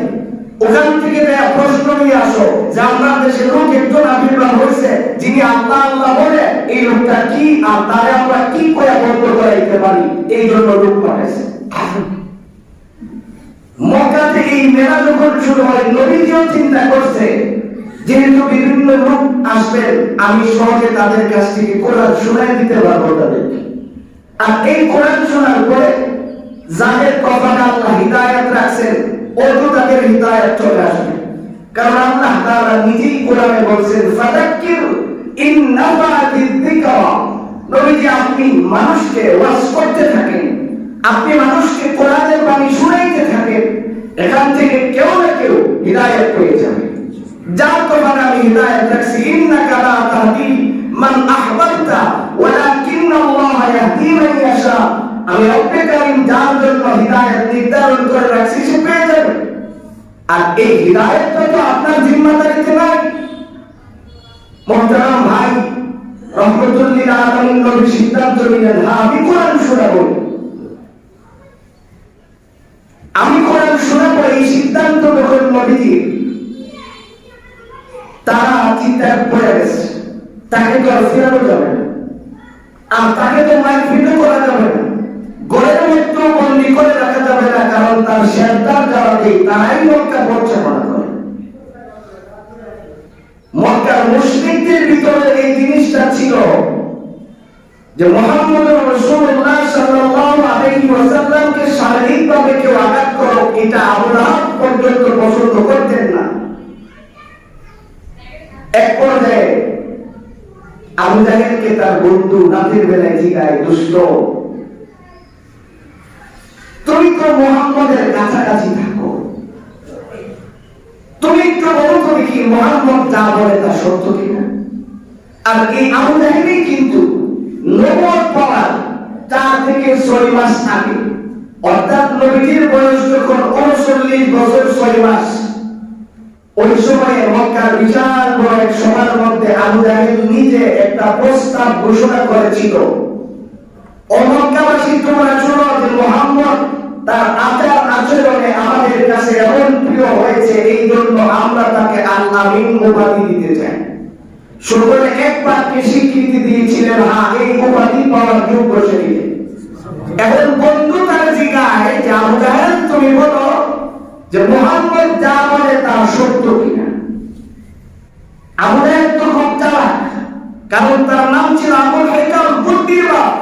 Speaker 2: ওখান থেকে প্রশ্ন নিয়ে আসো যে আপনার দেশে লোক একজন আবির্ভাব হয়েছে যিনি আল্লাহ আল্লাহ বলে, এই লোকটা কি, আর তারে আমরা কি করে বন্ধ করাইতে পারি, এই জন্য লোক পাঠাইছে। মক্কা থেকে এই মেলা যখন শুরু হয়, নবীজিও চিন্তা করছে যেহেতু বিভিন্ন লোক আসবেন, আমি সহজে তাদের কাছ থেকে কোরআন শোনাই দিতে পারবো তাদেরকে। আর এই কোরআন শোনার পরে যাদের কপালে আল্লাহ হিদায়াত রাখছেন, ওতো তাদের হিদায়াত চলে আসবে। কারণ আল্লাহ তাআলা নিজেই কোরআনে বলছেন, ফাযাক্কির ইন নাফাআতিয যিকরা। নবীজি আপনি মানুষকে ওয়াজ করতে থাকেন, আপনি মানুষকে কোরআনের বাণী শোনাইতে থাকেন, এখান থেকে কেউ না কেউ হিদায়াত পেয়ে যাবে। যার কপালে আমি হিদায়াত রাখছি, ইন্নাকা লা তাহদি মান আহবাবতা ওয়ালাকিন্নাল্লাহা ইয়াহদি মান ইয়াশা। আমি রব্বে কারীম যার জন্য হিদায়াত নির্ধারণ করে রাখছি সে পেয়ে যাবে। আর এই হিদায়াতটা তো আপনার জিম্মাদারিতে নাই। মুহতারাম ভাই, রহমতুল লিল আলামিন নবী সিদ্ধান্ত নিলেন, হ্যাঁ আমি কোরআন শোনাবো, আমি কোরআন শোনাবো। এই সিদ্ধান্ত যখন নবীজি, তারা চিন্তায় পড়ে গেছে, তাকে তো আর ফেরানো যাবে না, আর তাকে তো মারপিটও করা যাবে না, ঘরের মধ্যে বন্দী করে রাখা যাবে না। কারণ তার শেল্টার যারা দেয় তারাই মক্কা পরিচালনা করে। মক্কার মুশরিকদের ভিতরে এই জিনিসটা ছিল যে মুহাম্মদুর রাসূলুল্লাহ সাল্লাল্লাহু আলাইহি ওয়াসাল্লামকে শারীরিকভাবে কেউ আঘাত করো, এটা আবু লাহাব পর্যন্ত পছন্দ করতেন না। এক পর্যায়ে আবু জাহেলকে তার বন্ধু রাতের বেলায় জিগায়, দুষ্ট তুমি তো মুহাম্মদের কাছাকাছি থাকো, তুমি একটু বলো তো দেখি মুহাম্মদ যা বলে তা সত্য কিনা। আর এই আবু জাহেলই কিন্তু নবুয়ত পাওয়ার 4 থেকে 6 মাস আগে, অর্থাৎ নবীজির বয়স যখন 39 বছর 6 মাস, ওই সময়ে মক্কার বিশাল বড় এক সভার মধ্যে আবু জাহেল নিজে একটা প্রস্তাব ঘোষণা করেছিল, ও মক্কাবাসী তোমরা শোনো যে মুহাম্মদ তার আচার আচরণে আমাদের কাছে এমন প্রিয় হয়েছে, এই জন্য আমরা তাকে আল আমিন উপাধি দিতে চাই। সকলে এক বাক্যে স্বীকৃতি দিয়েছিলেন, হ্যাঁ এই উপাধি পাওয়ার যোগ্য সে নিজে। এখন বন্ধু তার জিজ্ঞাসা যে আবু জাহেল তুমি বলো যে মুহাম্মদ যা বলে তা সত্য কিনা। আবু জাহেল তো খুব চালাক, কারণ তার নাম ছিল আবুল হাইকাম, বুদ্ধির বাপ।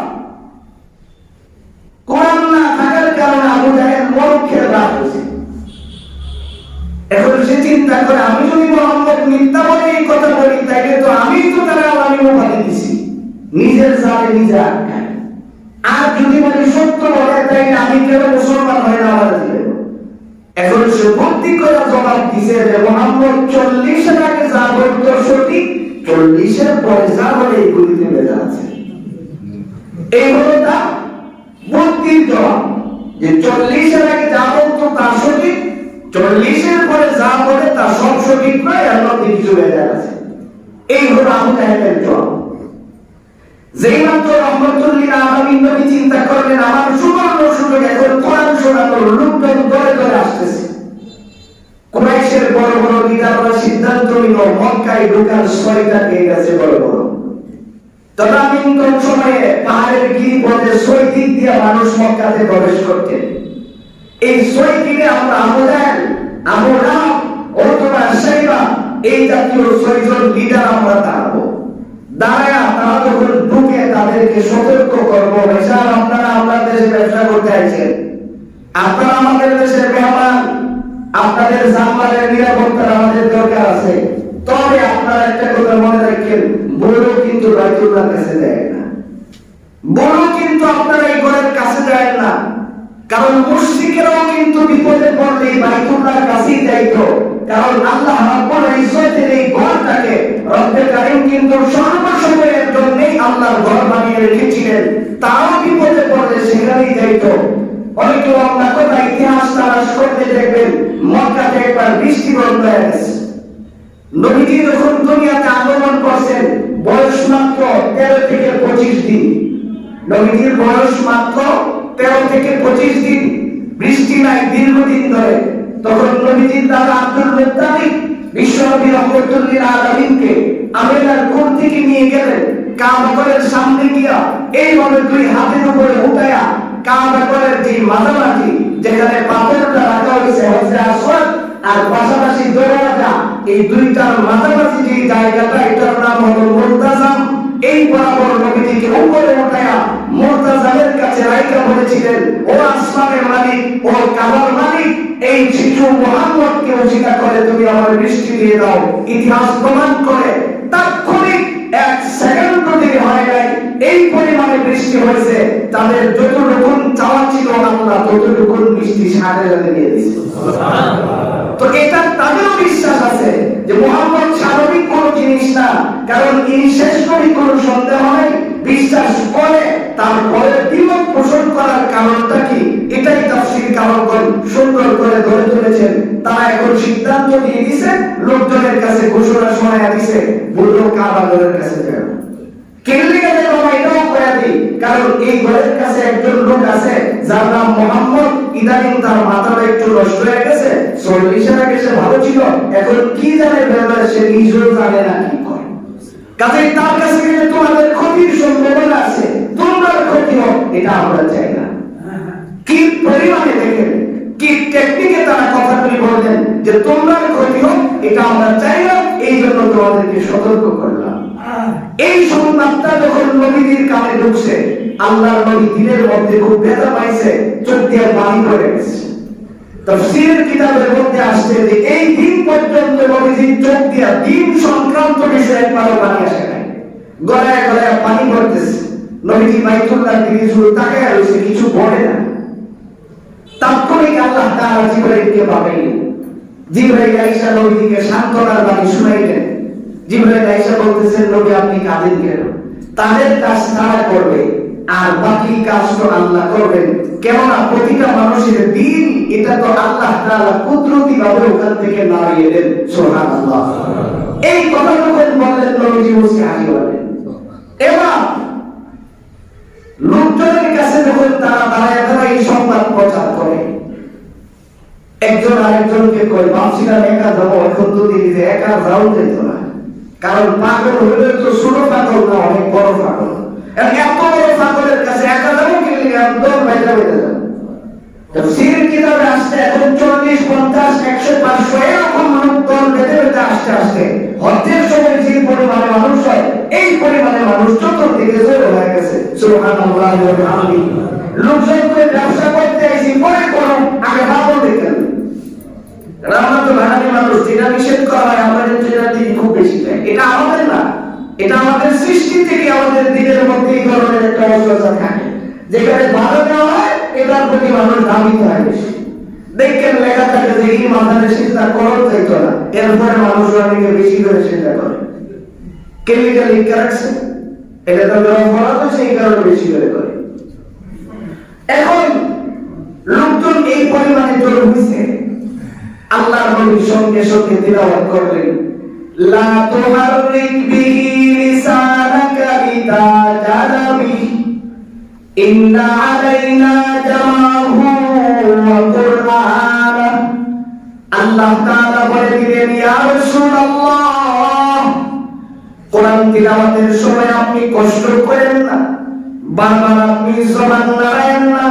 Speaker 2: কোরআন না থাকার কারণে আবু জাহেল মূর্খের বাপ হয়েছে। এখন সে চিন্তা করে, আমি যদি মুহাম্মদ মিথ্যা বলে এই কথা বলি, তাইলে তো আমি তো তারা আমি উপাধি দিছি, নিজের জালে নিজে আটকায়। আর যদি বলি সত্য বলে, তাইলে আমি কেন মুসলমান হয়ে না আমার দিলে। এখন সে বুদ্ধি করে জবাব দিছে যে মুহাম্মদ 40-এর আগে যা বলতো সঠিক, 40-এর পরে যা বলে এইগুলিতে ভেজাল আছে। এই হলো তা বুদ্ধির জবাব, যে 40-এর আগে যা বলতো তা সঠিক, 40-এর পরে যা বলে তা সব সঠিক নয়, এর মধ্যে কিছু ভেজাল আছে। এই হলো আবু জাহেলের জবাব। যেই মাত্র রহমতুল লিল আলামিন নবী চিন্তা করলেন, আমার সুবর্ণ সুযোগ, এখন কোরআন শোনানোর লোকজন দলে দলে আসতেছে। কুরাইশের বড় বড় লিডাররা সিদ্ধান্ত নিল মক্কায় ঢোকার 6টা গেট আছে বড় বড়। তদানীন্তন সময়ে পাহাড়ের গিরিপথে 6 দিক দিয়ে মানুষ মক্কাতে প্রবেশ করতেন। এই 6 দিকে আমরা আবু জাহেল, আবু লাহাব, এই জাতীয় 6 জন লিডার আমরা দাঁড়াবো। দাঁড়ায়া তারা যখন ঢুকে তাদেরকে সতর্ক করবো, স্যার আপনারা আমাদের দেশে ব্যবসা করতে আইছেন, আপনারা আমাদের দেশের মেহমান, আপনাদের জানমালের নিরাপত্তার আমাদের দরকার আছে। তবে আপনারা একটা কথা মনে রাখেন, বড় কিন্তু বাইতুল্লাহর কাছে যায় না, বড় কিন্তু আপনারা এই ঘরের কাছে যায় না। কারণ মুশরিকেরাও কিন্তু বিপদে পড়লে বাইতুল্লাহর কাছেই যাইতো। কারণ আল্লাহ রাব্বুল ইজ্জতের এই ঘরটাকে রব্বে কারীম কিন্তু সর্বসময়ের জন্যই আল্লাহর ঘর বানিয়ে রেখেছিলেন। তাও বিপদে পড়লে সেখানেই যাইতো। অনেকে আমরা কথা ইতিহাস তালাশ করতে দেখবেন, মক্কাতে একবার বৃষ্টি বন্ধ হয়ে গেছে। নবীজি যখন দুনিয়াতে আগমন করছেন বয়স মাত্র 13 থেকে 25 দিন। নবীজির বয়স মাত্র 13 থেকে 25 দিন, বৃষ্টি নাই দীর্ঘদিন ধরে। তখন নবীজির দাদা আব্দুল মুত্তালিব বিশ্বনবী রাহমাতুল লিল আলামিনকে আমিনার কোল থেকে নিয়ে গেলেন কাবা ঘরের সামনে গিয়া এইভাবে দুই হাতের উপরে উঠায়া কাবা ঘরের যে মাঝামাঝি যেখানে পাথরটা রাখা হয়েছে হযরত আসওয়াদ আর পাশাপাশি দরওয়াজা, এই দুইটার মাঝামাঝি যে জায়গাটা এটার নাম হলো মুরতাজাম। এই বরাবর নবীজিকে উপরে উঠায়া মুরতাজামের কাছে রাইখা বলেছিলেন, ও আসমানের মালিক, ও কাবার মালিক, এই শিশু মুহাম্মদকে ওসিলা করে তুমি আমার বৃষ্টি দিয়ে দাও। ইতিহাস প্রমাণ করে তাৎক্ষণিক 1 সেকেন্ড দেরি হয় নাই, এই পরিমাণে বৃষ্টি হয়েছে। তাদের যতটুকু চাওয়া ছিল আল্লাহ ততটুকু বৃষ্টি সাথে সাথে দিয়ে দিয়েছে। তো এটা তাদেরও বিশ্বাস আছে যে মুহাম্মদ স্বাভাবিক কোনো জিনিস না, কারণ ইনি শেষ নবী, কোনো সন্দেহ নাই। বিশ্বাস করে তারপরে দ্বিমত পোষণ করার কারণটা কি, এটাই তাফসীর কারকগণ সুন্দর করে ধরে তুলেছেন। তারা এখন সিদ্ধান্ত দিয়ে দিয়েছে, লোকজনের কাছে ঘোষণা শোনায়া দিয়েছে, বলল কাবা ঘরের কাছে যাও। কেন্দ্রে গেলে বাবা এটাও করে দিই, কারণ এই ঘরের কাছে একজন লোক আছে যার নাম মোহাম্মদ। ইদানিং তার মাথাটা একটু নষ্ট হয়ে গেছে, 40 আগে সে ভালো ছিল, এখন কি জানে ব্যাপারে সে নিজেও জানে না কি করে। কাজেই তার কাছে গেলে তোমাদের ক্ষতির সম্ভাবনা আছে, তোমরা ক্ষতি হোক এটা আমরা চাই না। কি পরিমাণে দেখেন, কি টেকনিকে তারা কথাগুলি বললেন যে তোমরা ক্ষতি হোক এটা আমরা চাই না, এই জন্য তোমাদেরকে সতর্ক করলাম। এই সংবাদটা যখন নবীর কানে ঢুকছে, আল্লাহর নবী দিনের মধ্যে খুব ব্যথা পাইছে, চোখ দিয়ে পানি পড়ে গেছে। তাফসীরের কিতাবের মধ্যে আসছে যে এই দিন পর্যন্ত নবীজির চোখ দিয়ে দিন সংক্রান্ত বিষয়ে একবারও পানি আসে নাই, গলায় গলায় পানি পড়তেছে। নবীজি বাইতুল্লাহর দিকে শুধু তাকায় রয়েছে, কিছু বলে না। তাৎক্ষণিক আল্লাহ তাআলা জিবরাইলকে পাঠাইলেন। জিবরাইল আয়েশা নবীকে সান্ত্বনার বাণী শুনাইলেন। জিবরাইল আয়েশা বলতেছেন, নবী আপনি কাঁদেন কেন? তাদের কাজ তারা করবে, আর বাকি কাজ তো আল্লাহ করবেন। কেননা প্রতিটা মানুষের দিন এটা তো আল্লাহ তাআলা কুদরতি ভাবে ওখান থেকে নামিয়ে দেন। সুবহানাল্লাহ। এই কথা যখন বললেন, নবীজি মুসকে হাসি বলেন। এবার লোকজনের কাছে যখন তারা দাঁড়ায় দাঁড়ায় এই সংবাদ প্রচার করে, একজন আরেকজনকে কয়, ভাবছিলাম একা যাবো, এখন তো দেখি যে একা যাও যেত না। কারণ পাগল হলে তো ছোট পাগল না, অনেক বড় পাগল। এত বড় পাগলের কাছে একা যাবো কিন্তু একদম বাইরে বেঁধে যাবো। তাফসীর কিতাবে আসছে এখন 40, 50, 100, 500 এরকম লোক দল বেঁধে বেঁধে আসতে আসতে হজ্জের সময় যে পরিমাণে মানুষ হয়, এই পরিমাণে মানুষ চতুর্দিকে জড়ো হয়ে গেছে। সুবহানাল্লাহ ওয়া বিহামদিহি। লোকজন করে ব্যবসা করতে আইছি, পরে করো, আগে ভালো দেখেন। আমরা তো ভাড়ানি মানুষ, যেটা নিষেধ করা হয় আমাদের যেটা দিন খুব বেশি দেয়। এটা আমাদের না, এটা আমাদের সৃষ্টি থেকে আমাদের দিনের মধ্যে এই ধরনের একটা অবস্থা থাকে, যেখানে ভালো দেওয়া হয় এটার প্রতি মানুষ দাবিত হয় বেশি। দেখেন লেখা থাকে যে এই মাথায় চিন্তা করো চাইতো না, এরপরে মানুষ অনেকে বেশি করে চিন্তা করে। কেমিক্যাল ইনকারেকশন এটা তো ফলা তো সেই কারণে বেশি করে করে। এখন লোকজন এই পরিমাণে জড়ো হয়েছে, আল্লাহর নবীর সঙ্গে সঙ্গে তিলাওয়াত করলেন, লা তুহাররিক বিহি লিসানাকা লিতাজালা বিহি ইন্না আলাইনা জামাহু ওয়া কুরআনা। আল্লাহ তাআলা বলে দিলেন, ইয়া রাসূলুল্লাহ, কোরআন তিলাওয়াতের সময় আপনি কষ্ট করেন না, বারবার আপনি জবান নাড়েন না,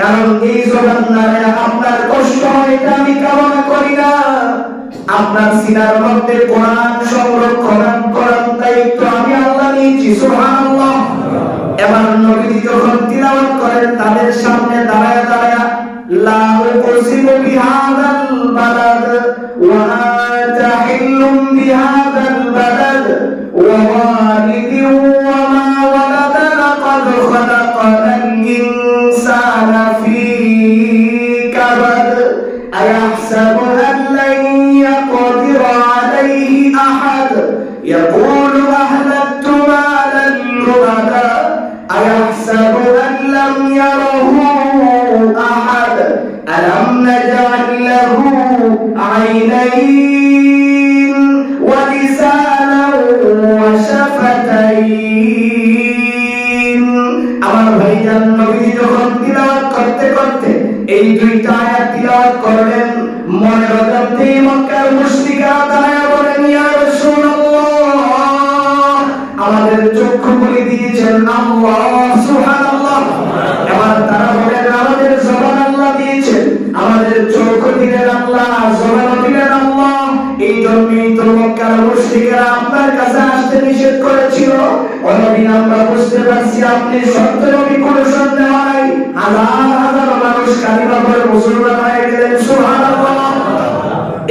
Speaker 2: কারণ এই জবান নাড়ে আপনার কষ্ট হয় এটা আমি কামনা করি না। আপনার সিনার মধ্যে কোরআন সংরক্ষণ করার দায়িত্ব আমি আল্লাহ নিয়েছি। সুবহানাল্লাহ। এবার নবীজি যখন তিলাওয়াত করেন তাদের সামনে দাঁড়ায় দাঁড়ায় লা উকসিমু বিহাদাল বালাদ ওয়া আনতা হিল্লুম বিহাদাল বালাদ ওয়া ওয়ালিদিন ওয়া মা ওয়ালাদ লাকাদ খালাকানাল ইনসানা ফী কাবাদ আয়াহসাবু আন লান ইয়াকদির আলাইহি আহাদ ইয়াকুলু আহলাকতু মালান লুবাদা أيحسب أن لم يره أحد ألم نجعل له عينين ولسانا وشفتين আমার ভাইজান নবী যখন তিলাওয়াত করতে করতে এই দুইটা আয়াত তিলাওয়াত করলেন মনের মধ্যে মক্কার মুশরিকরা দাঁড়ায় বলেন ইয়া রাসূলুল্লাহ আমাদের চক্ষু খুলে দিয়েছেন আল্লাহ। সুবহানাল্লাহ। এবার তারা বলেন আমাদের জবান আল্লাহ দিয়েছেন, আমাদের চক্ষু দিলেন আল্লাহ, জবান দিলেন আল্লাহ। এই জন্যই তো মক্কার মুশরিকরা আপনার কাছে আসতে নিষেধ করেছিল। অন্যদিন আমরা বুঝতে পারছি আপনি সত্য নবী, কোনো সন্দেহ নাই। হাজার হাজার মানুষ কালিমা পড়ে মুসলমান হয়ে গেলেন। সুবহানাল্লাহ।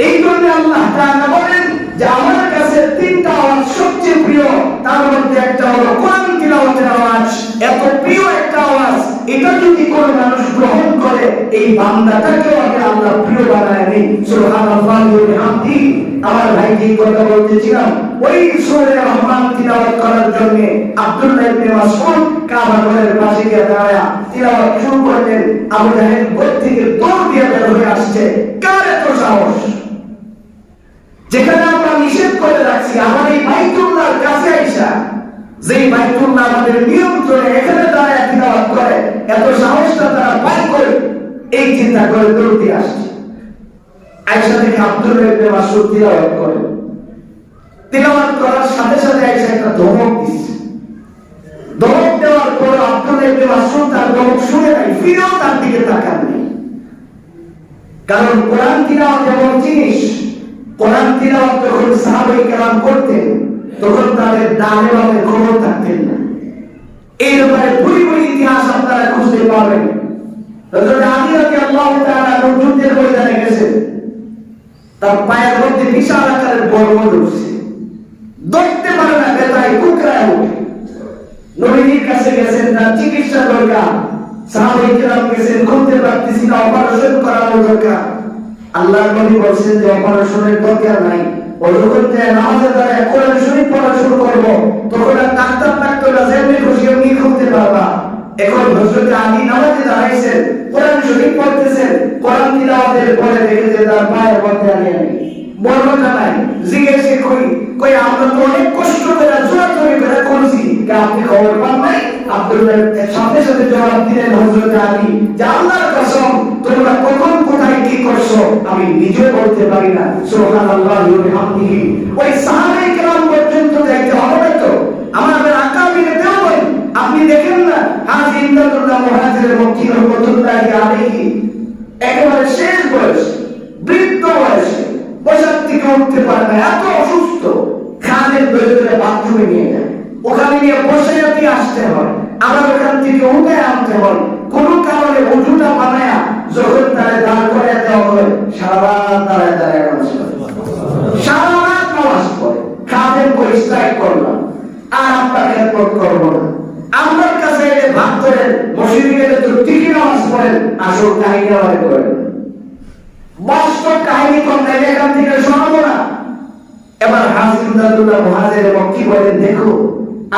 Speaker 2: এই জন্য আল্লাহ তাআলা বলেন যে আমার কাছে তিনটা আওয়াজ সবচেয়ে প্রিয়, তার মধ্যে একটা হলো কোরআন তিলাওয়াতের আওয়াজ। এত প্রিয় একটা আওয়াজ, এটা যদি কোনো মানুষ গ্রহণ করে এই বান্দাটাকে আল্লাহ প্রিয় বানায় নেই। সুবহানাল্লাহি ওয়া বিহামদিহি। আমার ভাই যে কথা বলতেছিলাম, ওই সূরা রহমান তিলাওয়াত করার জন্য আব্দুল্লাহ ইবনে মাসউদ কাবা ঘরের পাশে গিয়ে দাঁড়ায়া তিলাওয়াত শুরু করলেন। আবু জাহেল বই থেকে দৌড় দিয়ে বের হয়ে আসছে। কার এত সাহস? যেখানে আমরা নিষেধ করে রাখছি, আমার এই বাইতুল্লাহর কাছে আইসা, যেই বাইতুল্লাহ আমাদের নিয়ন্ত্রণে, এখানে দাঁড়ায় তিলাওয়াত করে, এত সাহসটা তারা পায় করে এই চিন্তা করে দৌড় দিয়ে আসছে। আয়েশা থেকে আব্দুল্লাহ ইবনে মাসউদ তিলাওয়াত করে, তিলাওয়াত করার সাথে সাথে আয়েশা একটা ধমক দিচ্ছে। ধমক দেওয়ার পর আব্দুল্লাহ ইবনে মাসউদ তার ধমক শুনে নাই, ফিরেও তার দিকে তাকাননি। কারণ কোরআন তিলাওয়াত এমন জিনিস, কোরআন তিলাওয়াত যখন সাহাবায়ে কেরাম করতেন তখন তাদের ডানে বামে খবর থাকতেন না। এই ব্যাপারে ভুরি ভুরি ইতিহাস আপনারা খুঁজতে পাবেন। হযরত আলী রাদিয়াল্লাহু তাআলা যুদ্ধের ময়দানে গেছেন, তার পায়ের মধ্যে বিশাল আকারের বর্ম ঢুকছে, ধরতে পারে না, ব্যথায় কুকড়ায় ওঠে। নবীর কাছে গেছেন, তার চিকিৎসা দরকার। সাহাবায়ে কেরাম গেছেন, খুলতে পারতেছি না, অপারেশন করানো দরকার। আল্লাহর নবী বলেন যে অপারেশনের দরকার নাই, যখন নামাজে দাঁড়ায় কোরআন শরীফ পড়া শুরু করব তখন আর ডাক্তাররা যেমনি খুশি এমনি খুলতে পারবা। এখন হযরত আলী নামাজে দাঁড়াইছেন, কোরআন শরীফ পড়তেছেন, কোরআন তিলাওয়াতের পরে দেখে যে তার পায়ের মধ্যে নেই, বর্ণনা নাই। জিজ্ঞেস কই আমরা তো অনেক কষ্ট করে জোরাজোরি করে করছি, আপনি খবর পান নাই? আব্দুল্লাহ সাথে সাথে জবাব দিলেন হযরত আলী যে আল্লাহর কসম, তোমরা কখন কোথায় কি করছো আমি নিজেও বলতে পারি না। সুবহানাল্লাহি ওয়া বিহামদিহি। ওই সাহাবায়ে কেরাম পর্যন্ত যাইতে হবে তো। আমাদের আকাবিরে দেওয়াই আপনি দেখেন না, হাজী ইমদাদুল্লাহ মুহাজির মক্কি রহমাতুল্লাহি আলাইহি একেবারে শেষ বয়স, বৃদ্ধ বয়সে, বসার থেকে উঠতে পারে না, এত অসুস্থ। খানের ভেতরে বাথরুমে নিয়ে যায়, ওখানে নিয়ে বসে দিয়ে আসতে হয়, আবার ওখান থেকে উঠে আনতে হয়। কোনো কারণে উঠুটা বানায়া যখন তারা দাঁড় করে দেওয়া হয়, সারা রাত দাঁড়ায় দাঁড়ায় নামাজ পড়ে, সারা রাত নামাজ পড়ে। খাদের পরিষ্কার করলাম, আর আমরা খেদমত করবো না। আমার কাছে এলে ভাগ করেন, মসজিদে গেলে তো ঠিকই নামাজ পড়েন, আসল কাহিনী আমাদের করেন। বাস্তব কাহিনী কম নাই, এখান থেকে শোনাবো না। এবার হাজী ইমদাদুল্লাহ মুহাজির মক্কি বলেন, দেখো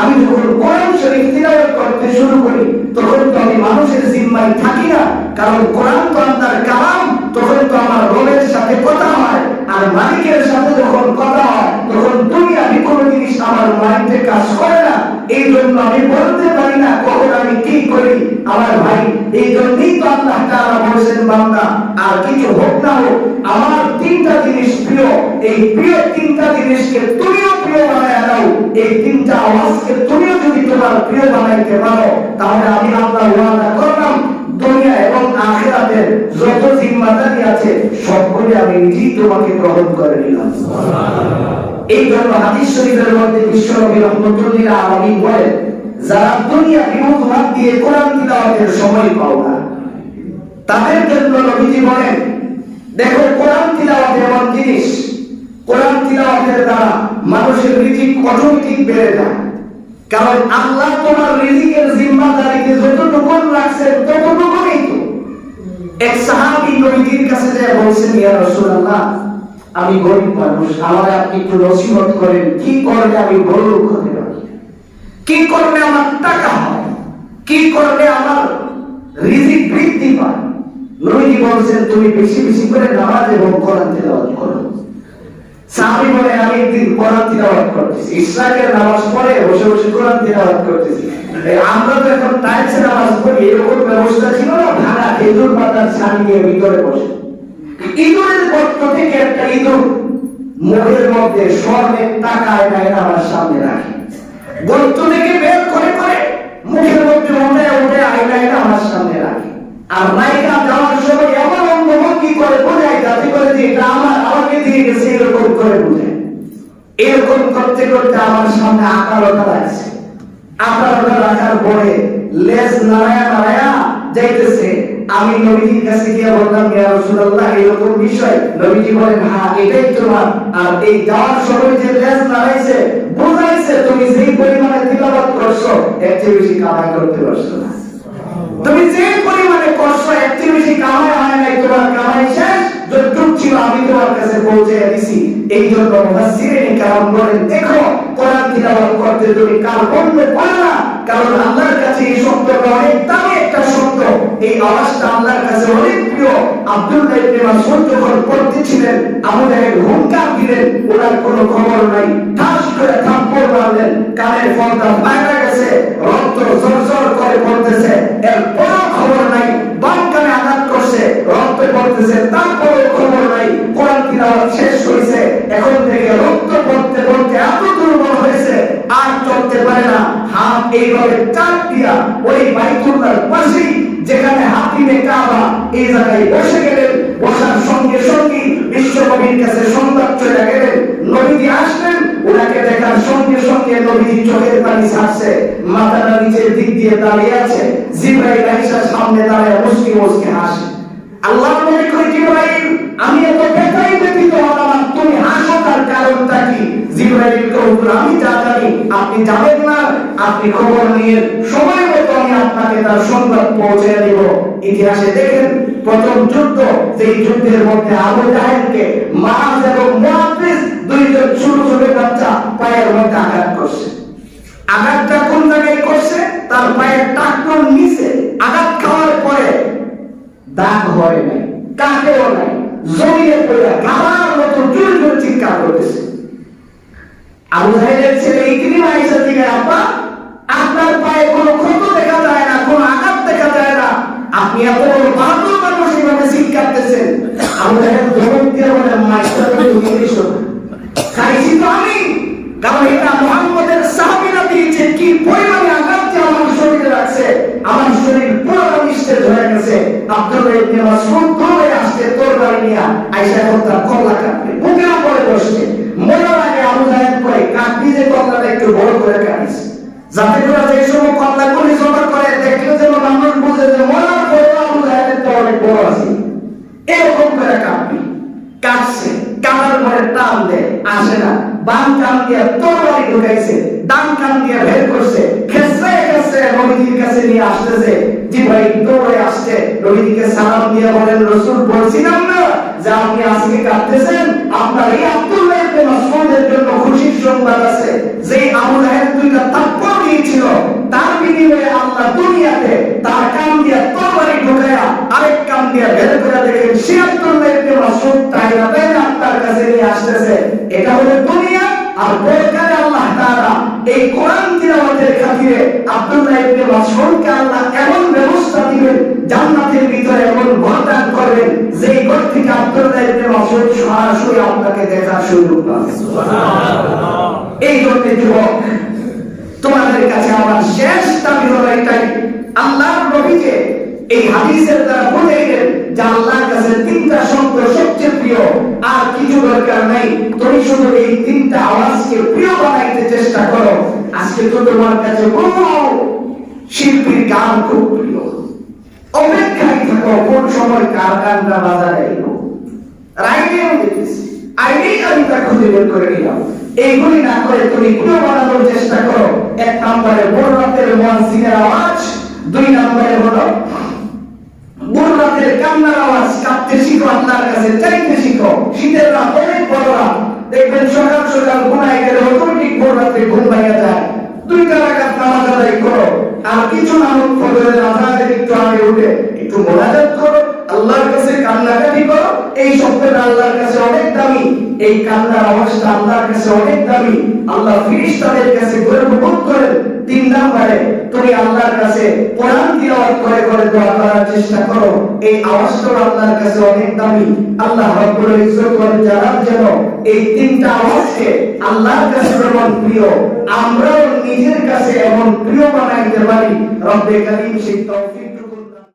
Speaker 2: আমি যখন কোরআন শরীফ তিলাওয়াত করতে শুরু করি তখন তো আমি মানুষের জিম্মায় থাকি না, কারণ কোরআন তো আল্লাহর কালাম, তখন তো আমার রবের সাথে কথা হয়। আর মালিকের সাথে যখন কথা হয় তখন দুনিয়াবি কোনো জিনিস আমার মাইন্ডে কাজ করে না। এই জন্য আমি বলতে পারি না কখন আমি কি করি। আমার ভাই, এই জন্যই তো আল্লাহ তাআলা বলেছেন, বান্দা আর কিছু হোক না হোক আমার তিনটা জিনিস প্রিয়, এই প্রিয় তিনটা জিনিসকে তুমিও প্রিয় বানায় দাও। এই তিনটা আওয়াজকে তুমিও যদি তোমার প্রিয় বানাইতে পারো তাহলে আমি আল্লাহ ওয়াদা করলাম দুনিয়া এবং আখিরাতের যত জিম্মাদারি আছে সবগুলো আমি নিজেই তোমাকে গ্রহণ করে নিলাম। এই জন্য হাদিস শরীফের মধ্যে বিশ্বনবী রাহমাতুল্লাহ আলাইহি বলেন, যারা দুনিয়া বিমুখ হাত দিয়ে কোরআন তিলাওয়াতের সময় পাও না, তাদের জন্য নবীজি বলেন, দেখো কোরআন তিলাওয়াত এমন জিনিস, কোরআন তিলাওয়াতের দ্বারা মানুষের রিজিক অটোমেটিক বেড়ে যায়। কারণ আল্লাহ তোমার রিজিকের জিম্মাদারিতে যতটুকু রাখছেন ততটুকুই তো। এক সাহাবী নবীজির কাছে যায় বলছেন, ইয়া রাসূলুল্লাহ, আমি গরিব মানুষ, আমার আপনি একটু নসিহত করেন, কি করলে আমি বড় লোক হতে পারি, কি করলে আমার টাকা হয়, কি করলে আমার রিজিক বৃদ্ধি পায়। নবীজি বলছেন, তুমি বেশি বেশি করে নামাজ এবং কোরআন তেলাওয়াত করো। সাহাবী বলে, আমি একদিন কোরআন তেলাওয়াত করতেছি, ইশরাকের নামাজ পড়ে বসে বসে কোরআন তেলাওয়াত করতেছি। আমরা তো এখন টাইমসে নামাজ পড়ি, এরকম ব্যবস্থা ছিল না, ভাড়া খেজুর পাতার ছানি নিয়ে ভিতরে বসে। ইঁদুরের গর্ত থেকে একটা ইঁদুর মুখের মধ্যে স্বর্ণের টাকা এনে আমার সামনে রাখে, গর্ত থেকে বের করে করে মুখের মধ্যে উঠে উঠে আয়না এনে আমার সামনে রাখে। আর নায়িকা যাওয়ার সময় এমন অঙ্গভঙ্গি করে বোঝায় যাতে করে যে এটা আমাকে দিয়ে গেছে, এরকম করে বোঝায়। এরকম করতে করতে আমার সামনে আকারতা লাগছে, আকারতা রাখার পরে লেজ নাড়ায়া নাড়ায়া যাইতেছে। আমি নবীজির কাছে গিয়ে বললাম, ইয়া রাসূলুল্লাহ, এরকম বিষয়। নবীজি বলেন, হ্যাঁ এটাই তোমার। আর এই যাওয়ার সময় যে লেজ নাড়াইছে বোঝাইছে তুমি যেই পরিমাণে তিলাওয়াত করছো এর চেয়ে বেশি কামাই করতে পারছো না। তুমি যে পরিমাণে করছো এর চেয়ে বেশি কামাই হয় নাই, তোমার কামাই শেষ। যতটুকু ছিল আমি তোমার কাছে পৌঁছে দিয়েছি। এই জন্য মুফাসসিরিন কেরাম বলেন, দেখো কোরআন তিলাওয়াত করতে তুমি কার বলতে পারো না, কারণ আল্লাহর কাছে এই শব্দটা অনেক দামি একটা শব্দ। এই আওয়াজটা আল্লাহর কাছে অনেক প্রিয়। আব্দুল্লাহ ইবনে মাসউদ যখন পড়তেছিলেন, আবু জাহেল হুঙ্কার দিলেন, ওনার কোনো খবর নাই, ঠাস করে থাপ্পড় মারলেন, কানের পর্দা বাইরে গেছে, রক্ত ঝরঝর করে পড়তেছে, এর কোনো খবর নাই। বাম কানে আঘাত করছে, রক্ত পড়তেছে, তারপরেও খবর নাই। কোরআন তিলাওয়াত শেষ হয়েছে, এখন থেকে রক্ত পড়তে পড়তে এত দুর্বল হয়েছে আর চলতে পারে না। হাত এইভাবে চাপ দিয়া ওই বাইতুল্লাহর পাশেই যেখানে হাতিমে কাবা, এই জায়গায় বসে গেলেন। বসার সঙ্গে সঙ্গে বিশ্বনবীর কাছে সংবাদ চলে গেলেন। নবীজি আসলেন, ওনাকে দেখার সঙ্গে সঙ্গে নবীজি চোখের পানি ছাড়ছে, মাথাটা নিচের দিক দিয়ে দাঁড়িয়ে আছে। জিবরাইল আইসা সামনে দাঁড়ায় মুস্কি মুস্কি হাসে। আল্লাহ নবী কই, জিবরাইল, আমি এত ব্যথায় ব্যথিত হলাম, তুমি হাসো, তার কারণটা কি? জিবরাইল কই, আমি যা জানি আপনি জানেন না, আপনি খবর নিয়ে সময় মতো আমি আপনাকে তার সংবাদ পৌঁছে দেব। ইতিহাসে দেখেন, প্রথম যুদ্ধ, যেই যুদ্ধের মধ্যে আবু জাহেলকে মাজ এবং মুআফিজ দুইজন ছোট ছোট বাচ্চা পায়ের মধ্যে আঘাত করছে। আঘাতটা কোন জায়গায় করছে? তার পায়ের টাকনোর নিচে। আঘাত খাওয়ার পরে দাগ হয় নাই, কাটেও নাই, জমিয়ে পড়ে গামার মতো জোর জোর চিৎকার করতেছে। আবু জাহেলের ছেলে ইকরিমা এসে দিকে, আব্বা, আপনার পায়ে কোনো ক্ষত দেখা যায় না, কোনো আঘাত দেখা যায় না, আপনি এত বড় বাহাদুর মানুষ এইভাবে চিৎকারতেছেন। আবু জাহেল ধমক দিয়ে বলে, মাস্টার ইংলিশ খাইছি তো আমি, কারণ এটা মুহাম্মদের সাহাবীরা দিয়েছে। কি পরিমাণে আঘাত যে আমার শরীরে লাগছে, আমার শরীর পুরো নিস্তেজ হয়ে গেছে। আব্দুল্লাহ ইবনে মাসউদ দৌড়ে আসছে তরবারি নিয়ে, আয়েশা এখন তার কল্লা কাটবে, বুকের উপরে বসছে। মরার আগে আবু জাহেল কয়, কাটবি যে কল্লাটা একটু বড় করে কাটিস, যাতে করে যে সময় কল্লাগুলি জমা করে দেখলে যেন মানুষ বুঝে যে মরার পরে আবু জাহেলের তো অনেক বড় আছে, এরকম করে কাটবি। কাটছে, কাটার পরে টান দেয়, আসে না। বাম কান দিয়ে তরবারি ঢুকাইছে, ডান কান দিয়ে বের করছে, খেসে খেসে নবীজির কাছে নিয়ে আসতেছে। জিবরাইল দৌড়ে আসছে, নবীজিকে সালাম দিয়ে বলেন, রাসূল, বলছিলাম না যে আপনি আজকে কাঁদতেছেন? আপনার এই আব্দুল্লাহ ইবনে মাসউদের জন্য খুশির সংবাদ আছে। যেই আবু জাহেল দুইটা থাপ্পড় দিয়েছিল, তার বিনিময়ে আল্লাহ দুনিয়াতে তার কান দিয়ে তরবারি ঢুকায়া আরেক কান দিয়ে বের করে দেখেন সে আব্দুল্লাহ ইবনে মাসউদ তাইরাতে আপনার কাছে নিয়ে আসতেছে। এটা হলো দুনিয়া। আর পরকালে আল্লাহ তাআলা এই কোরআন তিলাওয়াতের খাতিরে আব্দুল্লাহ ইবনে মাসউদকে আল্লাহ এমন ব্যবস্থা দিবেন, জান্নাতের ভিতরে এমন ঘর দান করবেন, যেই ঘর থেকে আব্দুল্লাহ ইবনে মাসউদ সরাসরি আপনাকে দেখার সুযোগ পাবে। সুবহানাল্লাহ। এই জন্য যুবক, তোমাদের কাছে আমার শেষ দাবি হলো এটাই, আল্লাহর নবীকে এই হাদিসের দ্বারা বুঝাইলেন যে আল্লাহর কাছে তিনটা শব্দ সবচেয়ে প্রিয়, আর কিছু দরকার নাই। তুমি শুধু এই তিনটা আওয়াজকে প্রিয় বানাইতে চেষ্টা করো। আজকে তো তোমার কাছে বহু শিল্পীর গান খুব প্রিয়, অপেক্ষায় থাকো কোন সময় কার গানটা বাজা গাইব। রাইডেও দেখেছি, আইডিই আমি তা খুঁজে বের করে নিলাম। এইগুলি না করে তুমি প্রিয় বানানোর চেষ্টা করো। এক নম্বরে ভোর রাতের মুয়াজ্জিনের আওয়াজ, দুই নম্বরে হলো ভোর রাতের কান্নার আওয়াজ। কাঁদতে শিখো, আল্লাহর কাছে চাইতে শিখো। শীতের রাত অনেক বড় রাত, দেখবেন সকাল সকাল ঘুমায় গেলে অটোমেটিক ভোর রাতে ঘুম ভাঙা যায়। দুইটা রাকাত নামাজ আদায় করো, আর কিছু নামাজ ফজরের আজানের একটু আগে উঠে একটু মোনাজাত করো, আল্লাহর কাছে কান্নাকাটি করো। এই শব্দটা আল্লাহর কাছে অনেক দামি, এই কান্নার আওয়াজটা আল্লাহর কাছে অনেক দামি। আল্লাহ ফেরেশতাদের কাছে গৌরবোধ করেন। তিন নম্বরে তুমি আল্লাহর কাছে কোরআন তিলাওয়াত করে করে দোয়া করার চেষ্টা করো। এই আওয়াজটা আল্লাহর কাছে অনেক দামি। আল্লাহ রাব্বুল ইজ্জত ওয়াল জালাল যেন এই তিনটা আওয়াজকে আল্লাহর কাছে যেমন প্রিয়, আমরাও নিজের কাছে এমন প্রিয় বানাইতে পারি। রব্বে কারীম সেই তৌফিক